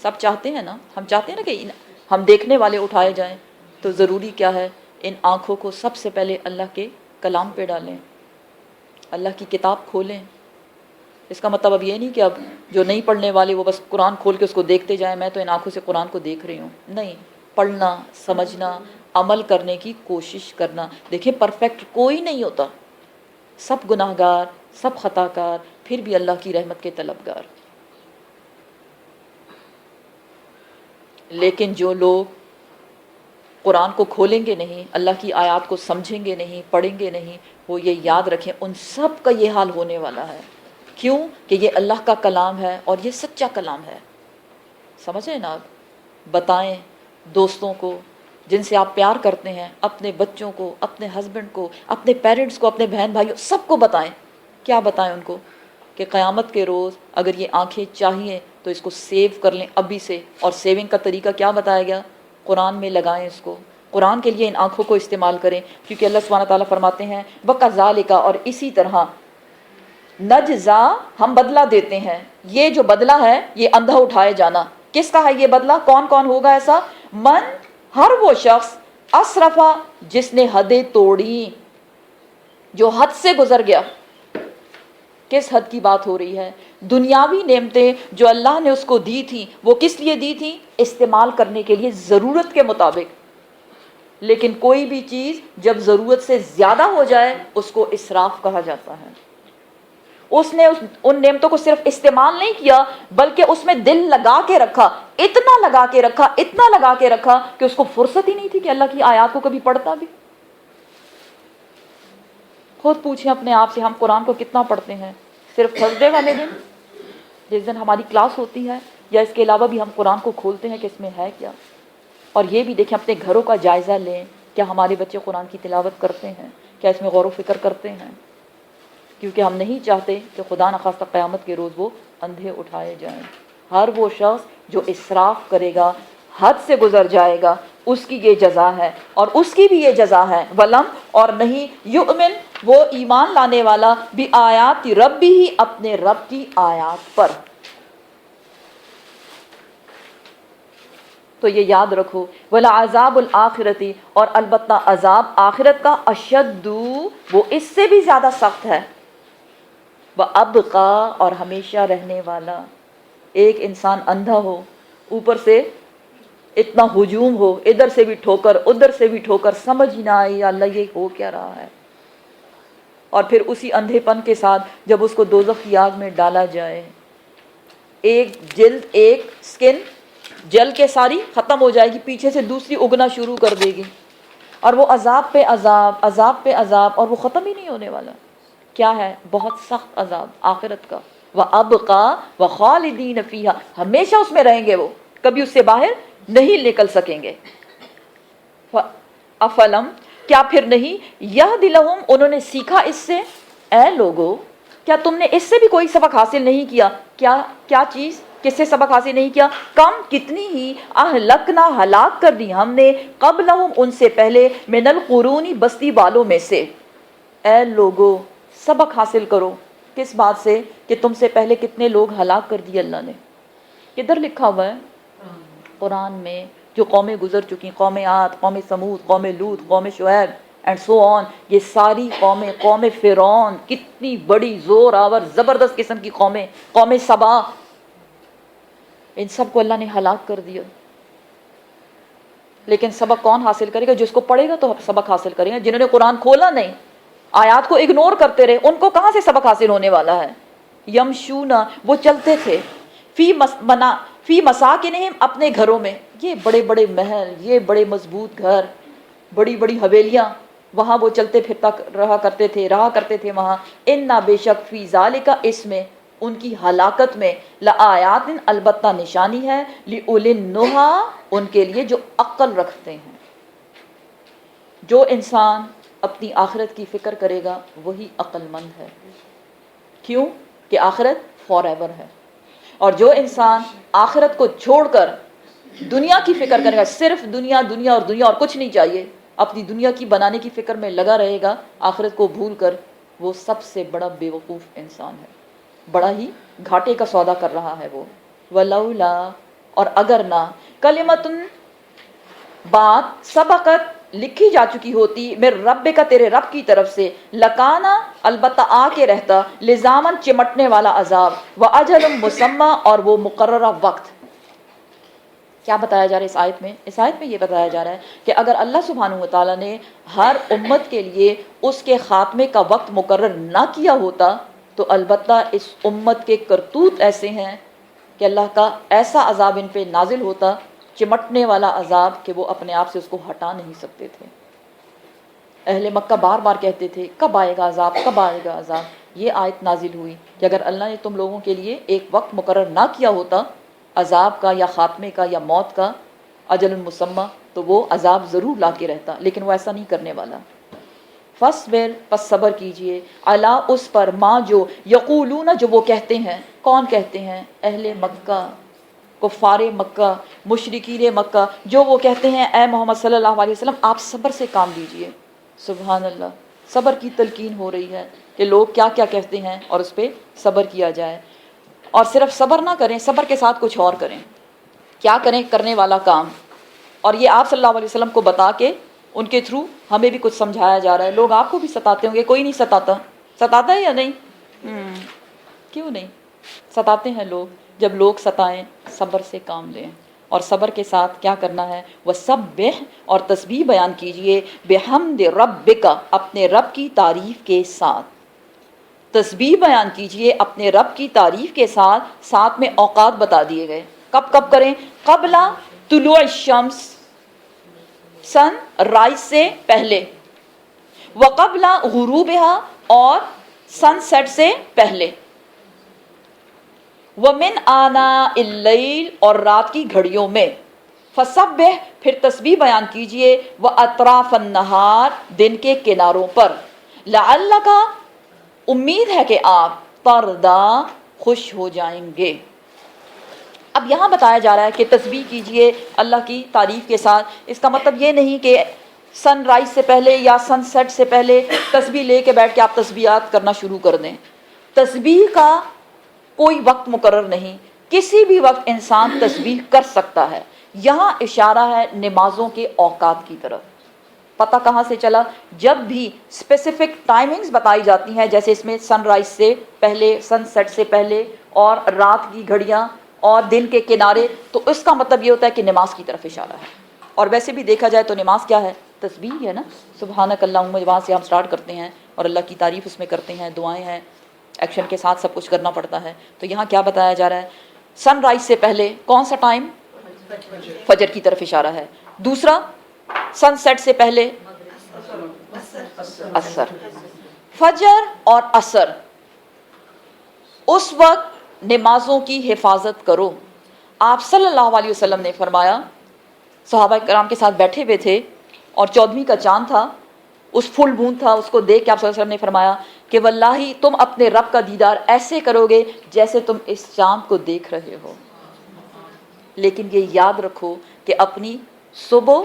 سب چاہتے ہیں نا، ہم چاہتے ہیں نا کہ ہم دیکھنے والے اٹھائے جائیں، تو ضروری کیا ہے؟ ان آنکھوں کو سب سے پہلے اللہ کے کلام پہ ڈالیں، اللہ کی کتاب کھولیں۔ اس کا مطلب اب یہ نہیں کہ اب جو نہیں پڑھنے والے وہ بس قرآن کھول کے اس کو دیکھتے جائیں، میں تو ان آنکھوں سے قرآن کو دیکھ رہی ہوں، نہیں، پڑھنا، سمجھنا، عمل کرنے کی کوشش کرنا. دیکھیں پرفیکٹ کوئی نہیں ہوتا، سب گناہ گار، سب خطا کار، پھر بھی اللہ کی رحمت کے طلبگار. لیکن جو لوگ قرآن کو کھولیں گے نہیں، اللہ کی آیات کو سمجھیں گے نہیں، پڑھیں گے نہیں، وہ یہ یاد رکھیں ان سب کا یہ حال ہونے والا ہے. کیوں کہ یہ اللہ کا کلام ہے اور یہ سچا کلام ہے. سمجھیں نا آپ؟ بتائیں دوستوں کو جن سے آپ پیار کرتے ہیں، اپنے بچوں کو، اپنے ہسبینڈ کو، اپنے پیرنٹس کو، اپنے بہن بھائیوں، سب کو بتائیں. کیا بتائیں ان کو؟ کہ قیامت کے روز اگر یہ آنکھیں چاہیے تو اس کو سیو کر لیں ابھی سے. اور سیونگ کا طریقہ کیا بتایا گیا؟ قرآن میں لگائیں اس کو، قرآن کے لیے ان آنکھوں کو استعمال کریں. کیونکہ اللہ سبحانہ تعالیٰ فرماتے ہیں وَكَذَلِكَ، اور اسی طرح نجزا، ہم بدلہ دیتے ہیں. یہ جو بدلہ ہے یہ اندھا اٹھائے جانا. کس کا ہے یہ بدلہ؟ کون کون ہوگا ایسا؟ من، ہر وہ شخص، اسرفا، جس نے حدیں توڑی، جو حد سے گزر گیا. کس حد کی بات ہو رہی ہے؟ دنیاوی نعمتیں جو اللہ نے اس کو دی تھی، وہ کس لیے دی تھی؟ استعمال کرنے کے لیے، ضرورت کے مطابق. لیکن کوئی بھی چیز جب ضرورت سے زیادہ ہو جائے اس کو اسراف کہا جاتا ہے. اس نے ان نعمتوں کو صرف استعمال نہیں کیا بلکہ اس میں دل لگا کے رکھا، اتنا لگا کے رکھا، اتنا لگا کے رکھا کہ اس کو فرصت ہی نہیں تھی کہ اللہ کی آیات کو کبھی پڑھتا بھی. خود پوچھیں اپنے آپ سے، ہم قرآن کو کتنا پڑھتے ہیں؟ صرف تھرسڈے والے دن جس دن ہماری کلاس ہوتی ہے، یا اس کے علاوہ بھی ہم قرآن کو کھولتے ہیں کہ اس میں ہے کیا؟ اور یہ بھی دیکھیں اپنے گھروں کا جائزہ لیں، کیا ہمارے بچے قرآن کی تلاوت کرتے ہیں؟ کیا اس میں غور و فکر کرتے ہیں؟ کیونکہ ہم نہیں چاہتے کہ خدا نخواستہ قیامت کے روز وہ اندھے اٹھائے جائیں. ہر وہ شخص جو اسراف کرے گا، حد سے گزر جائے گا، اس کی یہ جزا ہے. اور اس کی بھی یہ جزا ہے ولم، اور نہیں یؤمن، وہ ایمان لانے والا بھی آیات ربی، ہی اپنے رب کی آیات پر. تو یہ یاد رکھو، وَلَعَذَابُ الْآخِرَةِ، اور البتہ عذاب آخرت کا، اشد، وہ اس سے بھی زیادہ سخت ہے، وَأَبْقَى، اور ہمیشہ رہنے والا. ایک انسان اندھا ہو، اوپر سے اتنا ہجوم ہو، ادھر سے بھی ٹھوکر، ادھر سے بھی ٹھوکر، سمجھ ہی نہ آئی یا اللہ یہ ہو کیا رہا ہے. اور پھر اسی اندھے پن کے ساتھ جب اس کو دوزخ کی آگ میں ڈالا جائے، ایک جلد، ایک سکن جل کے ساری ختم ہو جائے گی، پیچھے سے دوسری اگنا شروع کر دے گی، اور وہ عذاب پہ عذاب، عذاب پہ عذاب، اور وہ ختم ہی نہیں ہونے والا. کیا ہے؟ بہت سخت عذاب آخرت کا. وَأَبْقَى وَخَالِدِينَ فِيهَا، ہمیشہ اس میں رہیں گے، وہ کبھی اس سے باہر نہیں نکل سکیں گے. افلم، کیا پھر نہیں، یہدی لہم، انہوں نے سیکھا اس سے. اے لوگو، کیا تم نے اس سے بھی کوئی سبق حاصل نہیں کیا؟ کیا چیز؟ کس سے سبق حاصل نہیں کیا؟ کم، کتنی ہی، اہلکنا، ہلاک کر دی ہم نے، قبلہم، ان سے پہلے، من القرون، بستی والوں میں سے. اے لوگو، سبق حاصل کرو. کس بات سے؟ کہ تم سے پہلے کتنے لوگ ہلاک کر دیے اللہ نے. کدھر لکھا ہوا ہے؟ قرآن میں. جو قومیں گزر چکی، قوم عاد، قوم سمود، قوم لوط، قوم شعیب اینڈ سو آن، یہ ساری قومیں، قوم فرعون، کتنی بڑی زور آور زبردست قسم کی قومیں، قوم سبا، ان سب کو اللہ نے ہلاک کر دیا. لیکن سبق کون حاصل کرے گا؟ جس کو پڑھے گا تو سبق حاصل کرے گا. جنہوں نے قرآن کھولا نہیں، آیات کو اگنور کرتے رہے، ان کو کہاں سے سبق حاصل ہونے والا ہے؟ یمشونا، وہ چلتے تھے، فی مساکنہم، اپنے گھروں میں. یہ بڑے بڑے محل، یہ بڑے مضبوط گھر، بڑی بڑی حویلیاں، وہاں وہ چلتے پھرتا رہا کرتے تھے وہاں. انا، بے شک، فی ذالک، اس میں، ان کی ہلاکت میں، لآیات، البتہ نشانی ہے، لأولی النہی، ان کے لیے جو عقل رکھتے ہیں. جو انسان اپنی آخرت کی فکر کرے گا وہی عقل مند ہے. کیوں؟ کہ آخرت فار ایور ہے. اور جو انسان آخرت کو چھوڑ کر دنیا کی فکر کرے گا، صرف دنیا دنیا اور دنیا اور کچھ نہیں چاہیے، اپنی دنیا کی بنانے کی فکر میں لگا رہے گا آخرت کو بھول کر، وہ سب سے بڑا بے وقوف انسان ہے، بڑا ہی گھاٹے کا سودا کر رہا ہے وہ. ولولا، اور اگر نہ، کلمۃ، بات، سبقت، لکھی جا چکی ہوتی، میرے رب کا، تیرے رب کی طرف سے، لکانا، البتہ آ کے رہتا، لزامن، چمٹنے والا عذاب، و اجل مسمى، اور وہ مقررہ وقت. کیا بتایا جا رہا ہے اس آیت میں؟ اس آیت میں یہ بتایا جا رہا ہے کہ اگر اللہ سبحانہ و تعالیٰ نے ہر امت کے لیے اس کے خاتمے کا وقت مقرر نہ کیا ہوتا تو البتہ اس امت کے کرتوت ایسے ہیں کہ اللہ کا ایسا عذاب ان پہ نازل ہوتا، چمٹنے والا عذاب کہ وہ اپنے آپ سے اس کو ہٹا نہیں سکتے تھے۔ اہل مکہ بار بار کہتے تھے کب آئے گا عذاب، کب آئے گا عذاب۔ یہ آیت نازل ہوئی کہ اگر اللہ نے تم لوگوں کے لیے ایک وقت مقرر نہ کیا ہوتا عذاب کا یا خاتمے کا یا موت کا، اجل مسمى، تو وہ عذاب ضرور لا کے رہتا، لیکن وہ ایسا نہیں کرنے والا۔ فَاصْبِرْ، پس صبر کیجئے، عَلَىٰ، اس پر، ماں جو یقولون، جو وہ کہتے ہیں۔ کون کہتے ہیں؟ اہل مکہ، کفار مکہ، مشرکین مکہ، جو وہ کہتے ہیں اے محمد صلی اللہ علیہ وسلم آپ صبر سے کام لیجئے۔ سبحان اللہ، صبر کی تلقین ہو رہی ہے کہ لوگ کیا کیا کہتے ہیں اور اس پہ صبر کیا جائے، اور صرف صبر نہ کریں، صبر کے ساتھ کچھ اور کریں۔ کیا کریں؟ کرنے والا کام، اور یہ آپ صلی اللہ علیہ وسلم کو بتا کے ان کے تھرو ہمیں بھی کچھ سمجھایا جا رہا ہے۔ لوگ آپ کو بھی ستاتے ہوں گے، کوئی نہیں ستاتا؟ ستاتا ہے یا نہیں؟ کیوں نہیں ستاتے ہیں لوگ؟ جب لوگ ستائیں صبر سے کام لیں، اور صبر کے ساتھ کیا کرنا ہے؟ وَسَبِّحْ، اور تسبیح بیان کیجئے، بِحَمْدِ رَبِّکَ، اپنے رب کی تعریف کے ساتھ۔ تسبیح بیان کیجئے اپنے رب کی تعریف کے ساتھ، ساتھ میں اوقات بتا دیے گئے، کب کب کریں؟ قبل طلوع الشمس، سن رائز سے پہلے، وقبل غروبها، اور سن سیٹ سے پہلے، ومن آناء اللیل، اور رات کی گھڑیوں میں، فسبح، پھر تسبیح بیان کیجئے، واطراف النہار، دن کے کناروں پر، لعلک، امید ہے کہ آپ، ترضا، خوش ہو جائیں گے۔ اب یہاں بتایا جا رہا ہے کہ تسبیح کیجئے اللہ کی تعریف کے ساتھ۔ اس کا مطلب یہ نہیں کہ سن رائز سے پہلے یا سن سیٹ سے پہلے تسبیح لے کے بیٹھ کے آپ تسبیحات کرنا شروع کر دیں۔ تسبیح کا کوئی وقت مقرر نہیں، کسی بھی وقت انسان تسبیح کر سکتا ہے۔ یہاں اشارہ ہے نمازوں کے اوقات کی طرف۔ پتہ کہاں سے چلا؟ جب بھی اسپیسیفک ٹائمنگز بتائی جاتی ہیں، جیسے اس میں سن رائز سے پہلے، سن سیٹ سے پہلے، اور رات کی گھڑیاں اور دن کے کنارے، تو اس کا مطلب یہ ہوتا ہے کہ نماز کی طرف اشارہ ہے۔ اور ویسے بھی دیکھا جائے تو نماز کیا ہے؟ تسبیح ہے نا۔ سبحانک اللہم، وہاں سے ہم سٹارٹ کرتے ہیں اور اللہ کی تعریف اس میں کرتے ہیں، دعائیں ہیں، ایکشن کے ساتھ سب کچھ کرنا پڑتا ہے۔ تو یہاں کیا بتایا جا رہا ہے؟ سن رائز سے پہلے کون سا ٹائم؟ فجر کی طرف اشارہ ہے۔ دوسرا، سن سیٹ سے پہلے عصر۔ فجر اور عصر، اس وقت نمازوں کی حفاظت کرو۔ آپ صلی اللہ علیہ وسلم نے فرمایا، صحابہ کرام کے ساتھ بیٹھے ہوئے تھے اور 14ویں کا چاند تھا، اس فل مون تھا، اس کو دیکھ کے آپ صلی اللہ علیہ وسلم نے فرمایا کہ واللہ تم اپنے رب کا دیدار ایسے کرو گے جیسے تم اس چاند کو دیکھ رہے ہو، لیکن یہ یاد رکھو کہ اپنی صبح،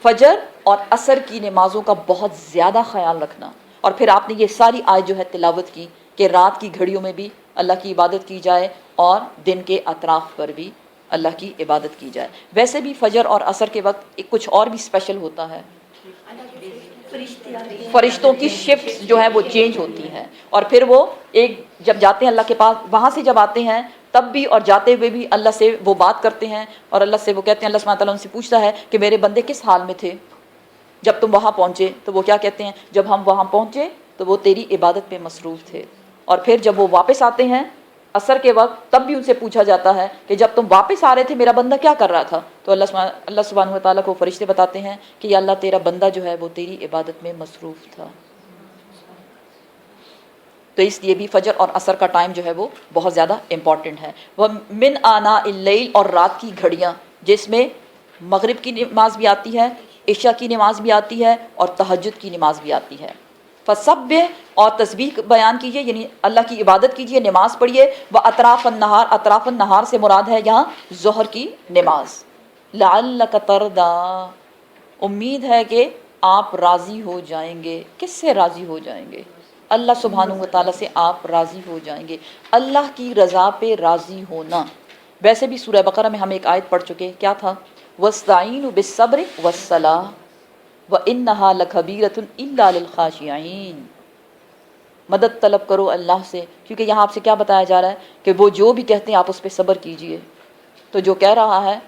فجر اور عصر کی نمازوں کا بہت زیادہ خیال رکھنا۔ اور پھر آپ نے یہ ساری آیت جو ہے تلاوت کی کہ رات کی گھڑیوں میں بھی اللہ کی عبادت کی جائے اور دن کے اطراف پر بھی اللہ کی عبادت کی جائے۔ ویسے بھی فجر اور عصر کے وقت کچھ اور بھی اسپیشل ہوتا ہے، فرشتوں کی شفٹ جو ہے وہ چینج ہوتی ہیں، اور پھر وہ ایک جب جاتے ہیں اللہ کے پاس، وہاں سے جب آتے ہیں تب بھی اور جاتے ہوئے بھی اللہ سے وہ بات کرتے ہیں، اور اللہ سے وہ کہتے ہیں، اللہ سبحانہ تعالیٰ ان سے پوچھتا ہے کہ میرے بندے کس حال میں تھے جب تم وہاں پہنچے؟ تو وہ کیا کہتے ہیں؟ جب ہم وہاں پہنچے تو وہ تیری عبادت میں مصروف تھے۔ اور پھر جب وہ واپس آتے ہیں عصر کے وقت، تب بھی ان سے پوچھا جاتا ہے کہ جب تم واپس آ رہے تھے میرا بندہ کیا کر رہا تھا؟ تو اللہ سبحانہ تعالیٰ کو فرشتے بتاتے ہیں کہ یا اللہ تیرا بندہ جو ہے وہ تیری عبادت میں مصروف تھا۔ تو اس لیے بھی فجر اور عصر کا ٹائم جو ہے وہ بہت زیادہ امپورٹنٹ ہے۔ وہ من آناء اللیل، اور رات کی گھڑیاں، جس میں مغرب کی نماز بھی آتی ہے، عشاء کی نماز بھی آتی ہے، اور تہجد کی نماز بھی آتی ہے۔ فسبح، اور تسبیح بیان کیجئے، یعنی اللہ کی عبادت کیجئے، نماز پڑھیے۔ واطراف النہار، اطراف النہار سے مراد ہے یہاں ظہر کی نماز۔ لعلک ترضا، امید ہے کہ آپ راضی ہو جائیں گے۔ کس سے راضی ہو جائیں گے؟ اللہ سبحانہ و تعالیٰ سے آپ راضی ہو جائیں گے۔ اللہ کی رضا پہ راضی ہونا۔ ویسے بھی سورہ بقرہ میں ہم ایک آیت پڑھ چکے، کیا تھا؟ وَاسْتَعِینُوا بِالصَّبْرِ وَالصَّلَاةِ وَإِنَّهَا لَكَبِیرَةٌ إِلَّا لِلْخَاشِعِینَ۔ مدد طلب کرو اللہ سے، کیونکہ یہاں آپ سے کیا بتایا جا رہا ہے کہ وہ جو بھی کہتے ہیں آپ اس پہ صبر کیجئے۔ تو جو کہہ رہا ہے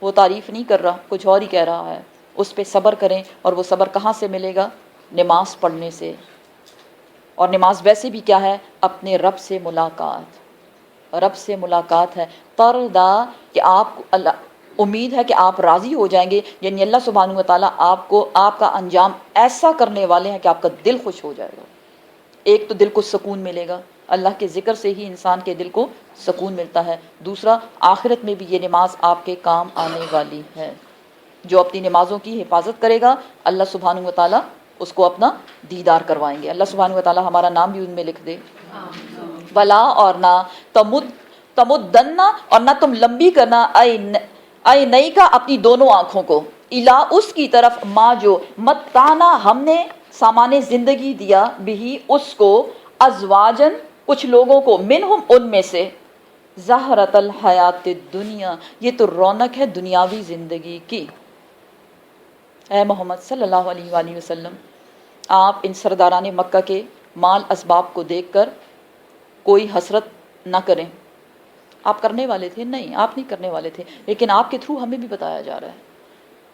وہ تعریف نہیں کر رہا، کچھ اور ہی کہہ رہا ہے، اس پہ صبر کریں. اور وہ صبر کہاں سے ملے گا؟ نماز پڑھنے سے. اور نماز ویسے بھی کیا ہے؟ اپنے رب سے ملاقات، رب سے ملاقات ہے. تردا کہ آپ کو اللہ امید ہے کہ آپ راضی ہو جائیں گے، یعنی اللہ سبحانہ و تعالیٰ آپ کو آپ کا انجام ایسا کرنے والے ہیں کہ آپ کا دل خوش ہو جائے گا. ایک تو دل کو سکون ملے گا، اللہ کے ذکر سے ہی انسان کے دل کو سکون ملتا ہے. دوسرا، آخرت میں بھی یہ نماز آپ کے کام آنے والی ہے. جو اپنی نمازوں کی حفاظت کرے گا اللہ سبحانہ و تعالیٰ اس کو اپنا دیدار کروائیں گے. اللہ سبحانہ و تعالیٰ ہمارا نام بھی ان میں لکھ دے. ولا اور نہ تمدنا اور نہ تم لمبی کرنا اے نئی کا اپنی دونوں آنکھوں کو، الا اس کی طرف ماں جو متانا ہم نے سامان زندگی دیا بھی اس کو، ازواجن کچھ لوگوں کو، منہم ان میں سے، زہرت الحیات الدنیا یہ تو رونق ہے دنیاوی زندگی کی. اے محمد صلی اللہ علیہ وآلہ وسلم، آپ ان سرداران مکہ کے مال اسباب کو دیکھ کر کوئی حسرت نہ کریں. آپ کرنے والے تھے؟ نہیں، آپ نہیں کرنے والے تھے، لیکن آپ کے تھرو ہمیں بھی بتایا جا رہا ہے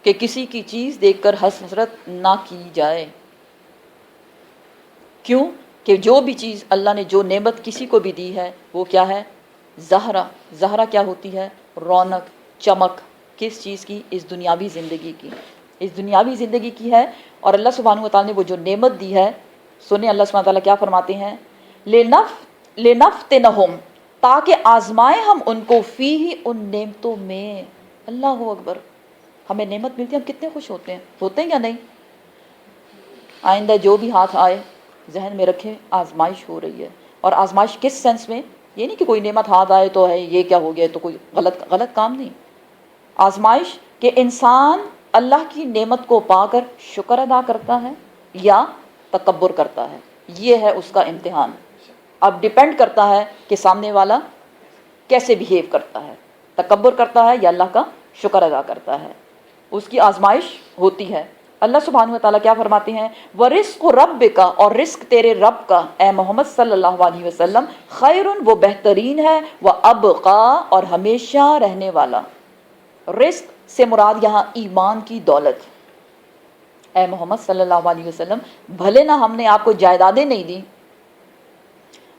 کہ کسی کی چیز دیکھ کر حسرت نہ کی جائے. کیوں کہ جو بھی چیز اللہ نے جو نعمت کسی کو بھی دی ہے وہ کیا ہے؟ زہرہ. زہرہ کیا ہوتی ہے؟ رونق، چمک. کس چیز کی؟ اس دنیاوی زندگی کی. اس دنیاوی زندگی کی ہے. اور اللہ سبحانہ و تعالیٰ نے وہ جو نعمت دی ہے، سنیں اللہ سبحانہ و تعالیٰ کیا فرماتے ہیں؟ لنفتنہم تاکہ آزمائیں ہم ان کو، فیہ ان نعمتوں میں. اللہ اکبر. ہمیں نعمت ملتی ہے ہم کتنے خوش ہوتے ہیں یا نہیں؟ آئندہ جو بھی ہاتھ آئے ذہن میں رکھیں آزمائش ہو رہی ہے. اور آزمائش کس سینس میں؟ یہ نہیں کہ کوئی نعمت ہاتھ آئے تو ہے یہ کیا ہو گیا، تو کوئی غلط کام نہیں. آزمائش کہ انسان اللہ کی نعمت کو پا کر شکر ادا کرتا ہے یا تکبر کرتا ہے. یہ ہے اس کا امتحان. اب ڈیپینڈ کرتا ہے کہ سامنے والا کیسے بیہیو کرتا ہے، تکبر کرتا ہے یا اللہ کا شکر ادا کرتا ہے. اس کی آزمائش ہوتی ہے. اللہ سبحانہ و تعالیٰ کیا فرماتے ہیں؟ وَرِزْقُ رَبِّكَ اور رزق تیرے رب کا اے محمد صلی اللہ علیہ وسلم، خیرٌ وہ بہترین ہے، وَأَبْقَى اور ہمیشہ رہنے والا. رزق سے مراد یہاں ایمان کی دولت. اے محمد صلی اللہ علیہ وسلم، بھلے نہ ہم نے آپ کو جائیدادیں نہیں دی،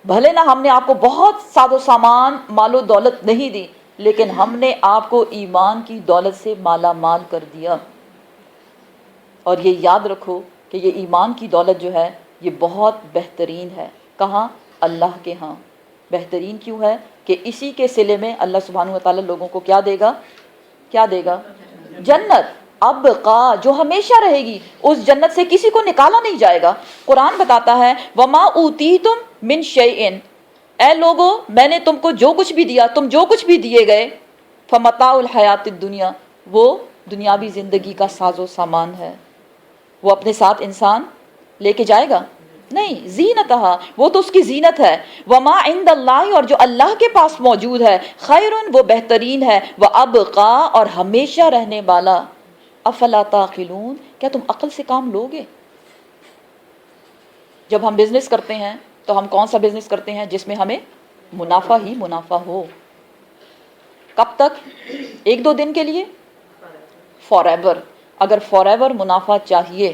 بھلے نہ ہم نے آپ کو بہت ساز و سامان مال و دولت نہیں دی، لیکن ہم نے آپ کو ایمان کی دولت سے مالا مال کر دیا. اور یہ یاد رکھو کہ یہ ایمان کی دولت جو ہے یہ بہت بہترین ہے. کہاں؟ اللہ کے ہاں. بہترین کیوں ہے؟ کہ اسی کے صلے میں اللہ سبحانہ و تعالیٰ لوگوں کو کیا دے گا؟ کیا دے گا؟ جنت. ابقا جو ہمیشہ رہے گی. اس جنت سے کسی کو نکالا نہیں جائے گا. قرآن بتاتا ہے وما اوتیتم من شیء، اے لوگو میں نے تم کو جو کچھ بھی دیا، تم جو کچھ بھی دیے گئے، فمتاع الحیات الدنیا وہ دنیاوی زندگی کا ساز و سامان ہے. وہ اپنے ساتھ انسان لے کے جائے گا نہیں. زینتہا وہ تو اس کی زینت ہے. وما عند اللہ اور جو اللہ کے پاس موجود ہے، خیرن وہ بہترین ہے، وابقا اور ہمیشہ رہنے والا. افلا تعقلون کیا تم عقل سے کام لوگے؟ جب ہم بزنس کرتے ہیں تو ہم کون سا بزنس کرتے ہیں جس میں ہمیں منافع ہی منافع ہو. کب تک؟ ایک دو دن کے لیے؟ For ever. اگر فار ایور منافع چاہیے،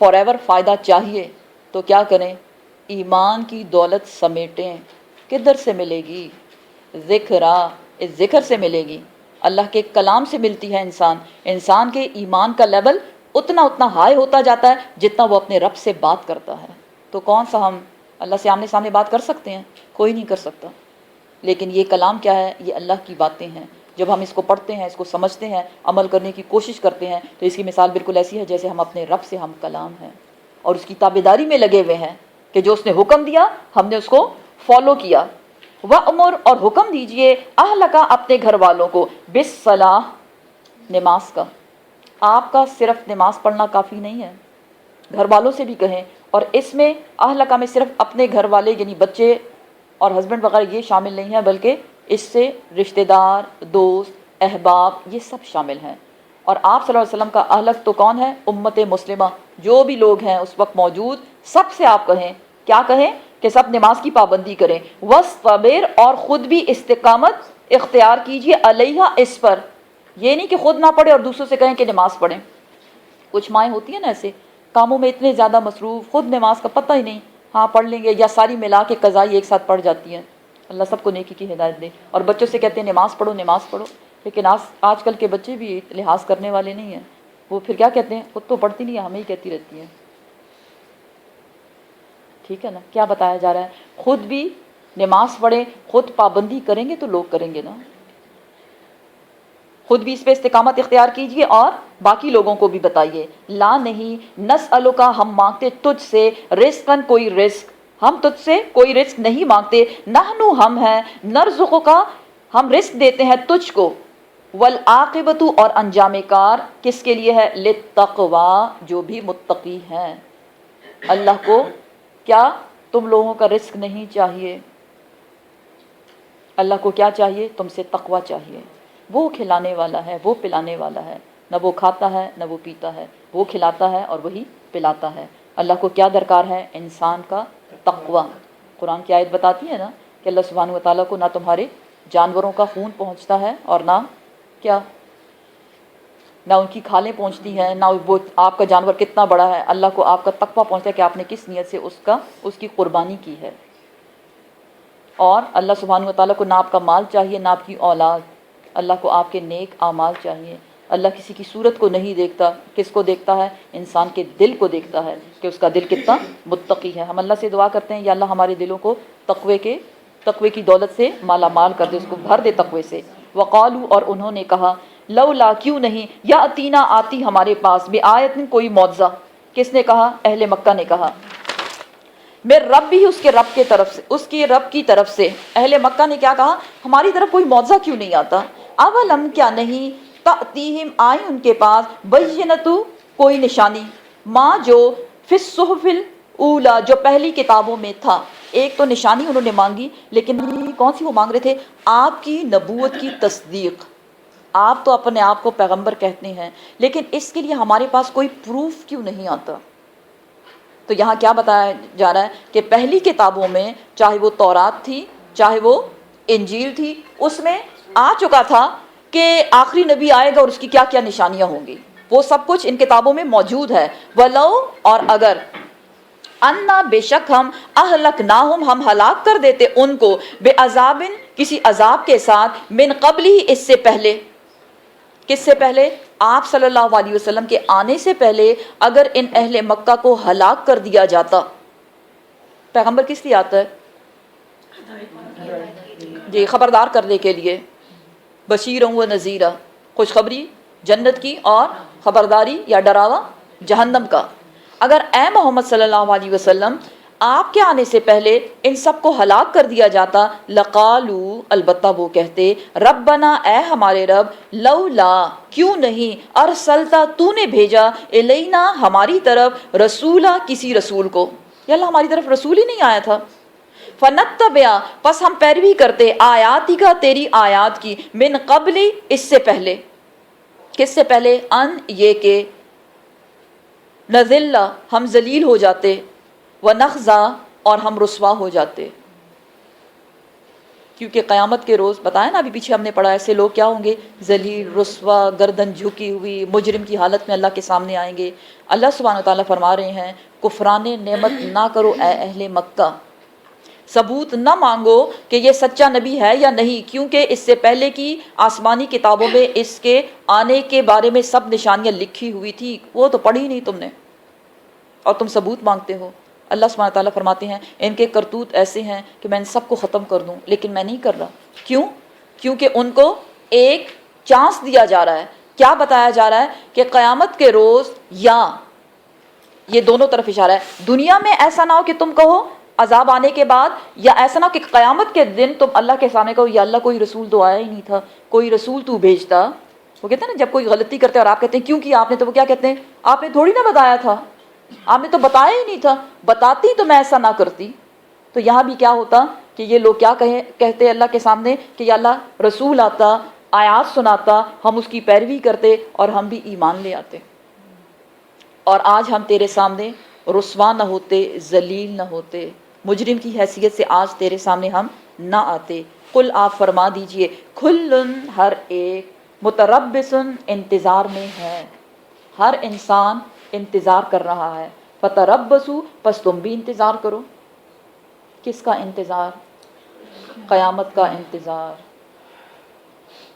فار ایور فائدہ چاہیے تو کیا کریں؟ ایمان کی دولت سمیٹیں. کدھر سے ملے گی؟ ذکرہ. اس ذکر سے ملے گی. اللہ کے کلام سے ملتی ہے. انسان کے ایمان کا لیول اتنا ہائی ہوتا جاتا ہے جتنا وہ اپنے رب سے بات کرتا ہے. تو کون سا ہم اللہ سے آمنے سامنے بات کر سکتے ہیں؟ کوئی نہیں کر سکتا. لیکن یہ کلام کیا ہے؟ یہ اللہ کی باتیں ہیں. جب ہم اس کو پڑھتے ہیں، اس کو سمجھتے ہیں، عمل کرنے کی کوشش کرتے ہیں تو اس کی مثال بالکل ایسی ہے جیسے ہم اپنے رب سے ہم کلام ہیں اور اس کی تابعداری میں لگے ہوئے ہیں کہ جو اس نے حکم دیا ہم نے اس کو فالو کیا. وَأْمُرْ اور حکم دیجئے اہلک اپنے گھر والوں کو، بِالصَّلَاةِ نماز کا. آپ کا صرف نماز پڑھنا کافی نہیں ہے، گھر والوں سے بھی کہیں. اور اس میں اہلک میں صرف اپنے گھر والے یعنی بچے اور ہسبینڈ وغیرہ یہ شامل نہیں ہے، بلکہ اس سے رشتہ دار، دوست، احباب یہ سب شامل ہیں. اور آپ صلی اللہ علیہ وسلم کا اہلک تو کون ہے؟ امت مسلمہ. جو بھی لوگ ہیں اس وقت موجود سب سے آپ کہیں، کیا کہیں؟ کہ سب نماز کی پابندی کریں. وَاصْطَبِرْ اور خود بھی استقامت اختیار کیجئے علیہا اس پر. یہ نہیں کہ خود نہ پڑھے اور دوسروں سے کہیں کہ نماز پڑھیں. کچھ مائیں ہوتی ہیں نا ایسے کاموں میں اتنے زیادہ مصروف، خود نماز کا پتہ ہی نہیں، ہاں پڑھ لیں گے، یا ساری ملا کے قضائی ایک ساتھ پڑھ جاتی ہیں. اللہ سب کو نیکی کی ہدایت دے. اور بچوں سے کہتے ہیں نماز پڑھو نماز پڑھو، لیکن آج کل کے بچے بھی لحاظ کرنے والے نہیں ہیں. وہ پھر کیا کہتے ہیں، خود تو پڑھتی نہیں ہے، ہمیں ہی کہتی رہتی ہیں. ٹھیک ہے نا، کیا بتایا جا رہا ہے، خود بھی نماز پڑھیں، خود پابندی کریں گے تو لوگ کریں گے نا. خود بھی اس پہ استقامت اختیار کیجئے اور باقی لوگوں کو بھی بتائیے. لا نہیں نسألو کا، ہم مانگتے تجھ سے، رزقاً کوئی رزق، ہم تجھ سے کوئی رزق نہیں مانگتے. نحنو ہم ہیں، نرزقو کا، ہم رزق دیتے ہیں تجھ کو. والعاقبۃ اور انجام کار کس کے لیے ہے، للتقوی جو بھی متقی ہیں. اللہ کو کیا تم لوگوں کا رزق نہیں چاہیے، اللہ کو کیا چاہیے، تم سے تقوی چاہیے. وہ کھلانے والا ہے، وہ پلانے والا ہے، نہ وہ کھاتا ہے نہ وہ پیتا ہے، وہ کھلاتا ہے اور وہی پلاتا ہے. اللہ کو کیا درکار ہے، انسان کا تقوی. قرآن کی آیت بتاتی ہے نا کہ اللہ سبحانہ وتعالیٰ کو نہ تمہارے جانوروں کا خون پہنچتا ہے اور نہ کیا، نہ ان کی کھالیں پہنچتی ہیں، نہ وہ آپ کا جانور کتنا بڑا ہے. اللہ کو آپ کا تقوی پہنچتا ہے کہ آپ نے کس نیت سے اس کی قربانی کی ہے. اور اللہ سبحانہ وتعالیٰ کو نہ آپ کا مال چاہیے نہ آپ کی اولاد، اللہ کو آپ کے نیک اعمال چاہیے. اللہ کسی کی صورت کو نہیں دیکھتا، کس کو دیکھتا ہے، انسان کے دل کو دیکھتا ہے کہ اس کا دل کتنا متقی ہے. ہم اللہ سے دعا کرتے ہیں یا اللہ ہمارے دلوں کو تقوی کی دولت سے مالا مال کر دے، اس کو بھر دے تقوی سے. وقالو اور انہوں نے کہا، لولا کیوں نہیں، یا اتینا آتی ہمارے پاس، بے آیت کوئی معجزہ. کس نے کہا، اہل مکہ نے کہا. میرے رب بھی اس کے رب کے طرف سے، اس کے رب کی طرف سے. اہل مکہ نے کیا کہا، ہماری طرف کوئی معجزہ کیوں نہیں آتا. اولم کیا نہیں، تأتیہم آئی ان کے پاس، بینتو کوئی نشانی، ماں جو فی الصحف الاولی جو پہلی کتابوں میں تھا. ایک تو نشانی انہوں نے مانگی، لیکن کون سی وہ مانگ رہے تھے، آپ کی نبوت کی تصدیق. آپ تو اپنے آپ کو پیغمبر کہتے ہیں، لیکن اس کے لیے ہمارے پاس کوئی پروف کیوں نہیں آتا. تو یہاں کیا بتایا جا رہا ہے کہ پہلی کتابوں میں، چاہے وہ تورات تھی چاہے وہ انجیل تھی، اس میں آ چکا تھا کہ آخری نبی آئے گا اور اس کی کیا کیا نشانیاں ہوں گی. وہ سب کچھ ان کتابوں میں موجود ہے. وَلَوْ اور اگر، انا بے شک ہم، اہلکناہم ہم ہلاک کر دیتے ان کو، بے عذابن کسی عذاب کے ساتھ، من قبل ہی اس سے پہلے. کس سے پہلے، آپ صلی اللہ علیہ وسلم کے آنے سے پہلے اگر ان اہل مکہ کو ہلاک کر دیا جاتا. پیغمبر کس لیے آتا ہے، جی خبردار کرنے کے لیے. بشیروں و نذیرہ، خوشخبری جنت کی اور خبرداری یا ڈراوا جہنم کا. اگر اے محمد صلی اللہ علیہ وسلم آپ کے آنے سے پہلے ان سب کو ہلاک کر دیا جاتا، لقالو البتہ وہ کہتے، ربنا اے ہمارے رب، لولا کیوں نہیں، ارسلتا تو نے بھیجا، الینا ہماری طرف، رسولا کسی رسول کو. یا اللہ ہماری طرف رسول ہی نہیں آیا تھا. فنتبع پس ہم پیروی کرتے، آیاتی کا تیری آیات کی، من قبل اس سے پہلے. کس سے پہلے، ان یہ کہ، نذل ہم ذلیل ہو جاتے، ونخزا اور ہم رسوا ہو جاتے. کیونکہ قیامت کے روز بتایا نا، ابھی پیچھے ہم نے پڑھا، ایسے لوگ کیا ہوں گے، ذلیل، رسوا، گردن جھکی ہوئی، مجرم کی حالت میں اللہ کے سامنے آئیں گے. اللہ سبحانہ وتعالیٰ فرما رہے ہیں، کفران نعمت نہ کرو اے اہل مکہ، ثبوت نہ مانگو کہ یہ سچا نبی ہے یا نہیں، کیونکہ اس سے پہلے کی آسمانی کتابوں میں اس کے آنے کے بارے میں سب نشانیاں لکھی ہوئی تھی، وہ تو پڑھی نہیں تم نے اور تم ثبوت مانگتے ہو. اللہ سبحانہ تعالیٰ فرماتے ہیں ان کے کرتوت ایسے ہیں کہ میں ان سب کو ختم کر دوں، لیکن میں نہیں کر رہا. کیوں؟ کیونکہ ان کو ایک چانس دیا جا رہا ہے. کیا بتایا جا رہا ہے کہ قیامت کے روز، یا یہ دونوں طرف اشارہ ہے، دنیا میں ایسا نہ ہو کہ تم کہو عذاب آنے کے بعد، یا ایسا نہ کہ قیامت کے دن تم اللہ کے سامنے کہو، یا اللہ کوئی رسول تو آیا ہی نہیں تھا، کوئی رسول تو بھیجتا. وہ کہتے ہیں نا جب کوئی غلطی کرتے ہیں اور آپ کہتے ہیں کیوں کیا آپ نے، تو وہ کیا کہتے ہیں، آپ نے تھوڑی نہ بتایا تھا، آپ نے تو بتایا ہی نہیں تھا، بتاتی تو میں ایسا نہ کرتی. تو یہاں بھی کیا ہوتا کہ یہ لوگ کیا کہتے اللہ کے سامنے کہ یا اللہ رسول آتا، آیات سناتا، ہم اس کی پیروی کرتے اور ہم بھی ایمان لے آتے، اور آج ہم تیرے سامنے رسوا نہ ہوتے، ذلیل نہ ہوتے، مجرم کی حیثیت سے آج تیرے سامنے ہم نہ آتے. قل آپ فرما دیجئے، کھلن ہر ایک، متربصن انتظار میں ہے، ہر انسان انتظار کر رہا ہے. فتربصوا پس تم بھی انتظار کرو. کس کا انتظار؟ قیامت کا انتظار.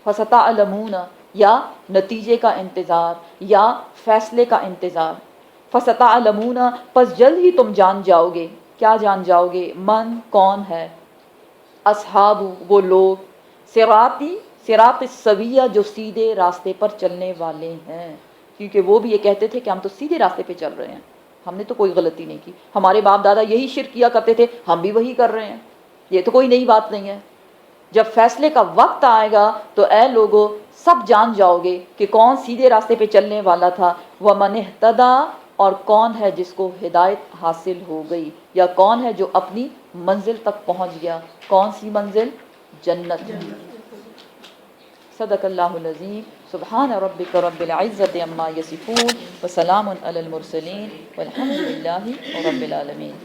فستعلمون یا نتیجے کا انتظار یا فیصلے کا انتظار. فستعلمون پس جلد ہی تم جان جاؤ گے. کیا جان جاؤ گے؟ من کون ہے؟ اصحاب وہ لوگ، صراطی صراط السویہ جو سیدھے راستے پر چلنے والے ہیں. کیونکہ وہ بھی یہ کہتے تھے کہ ہم تو سیدھے راستے پہ چل رہے ہیں، ہم نے تو کوئی غلطی نہیں کی، ہمارے باپ دادا یہی شرک کیا کرتے تھے، ہم بھی وہی کر رہے ہیں، یہ تو کوئی نئی بات نہیں ہے. جب فیصلے کا وقت آئے گا تو اے لوگو سب جان جاؤ گے کہ کون سیدھے راستے پہ چلنے والا تھا. وَمَنِ اهْتَدَىٰ اور کون ہے جس کو ہدایت حاصل ہو گئی، یا کون ہے جو اپنی منزل تک پہنچ گیا. کون سی منزل؟ جنت. صدق اللہ العظیم. سبحان ربک رب العزت عما یصفون وسلام علی المرسلین والحمد للہ رب العالمین.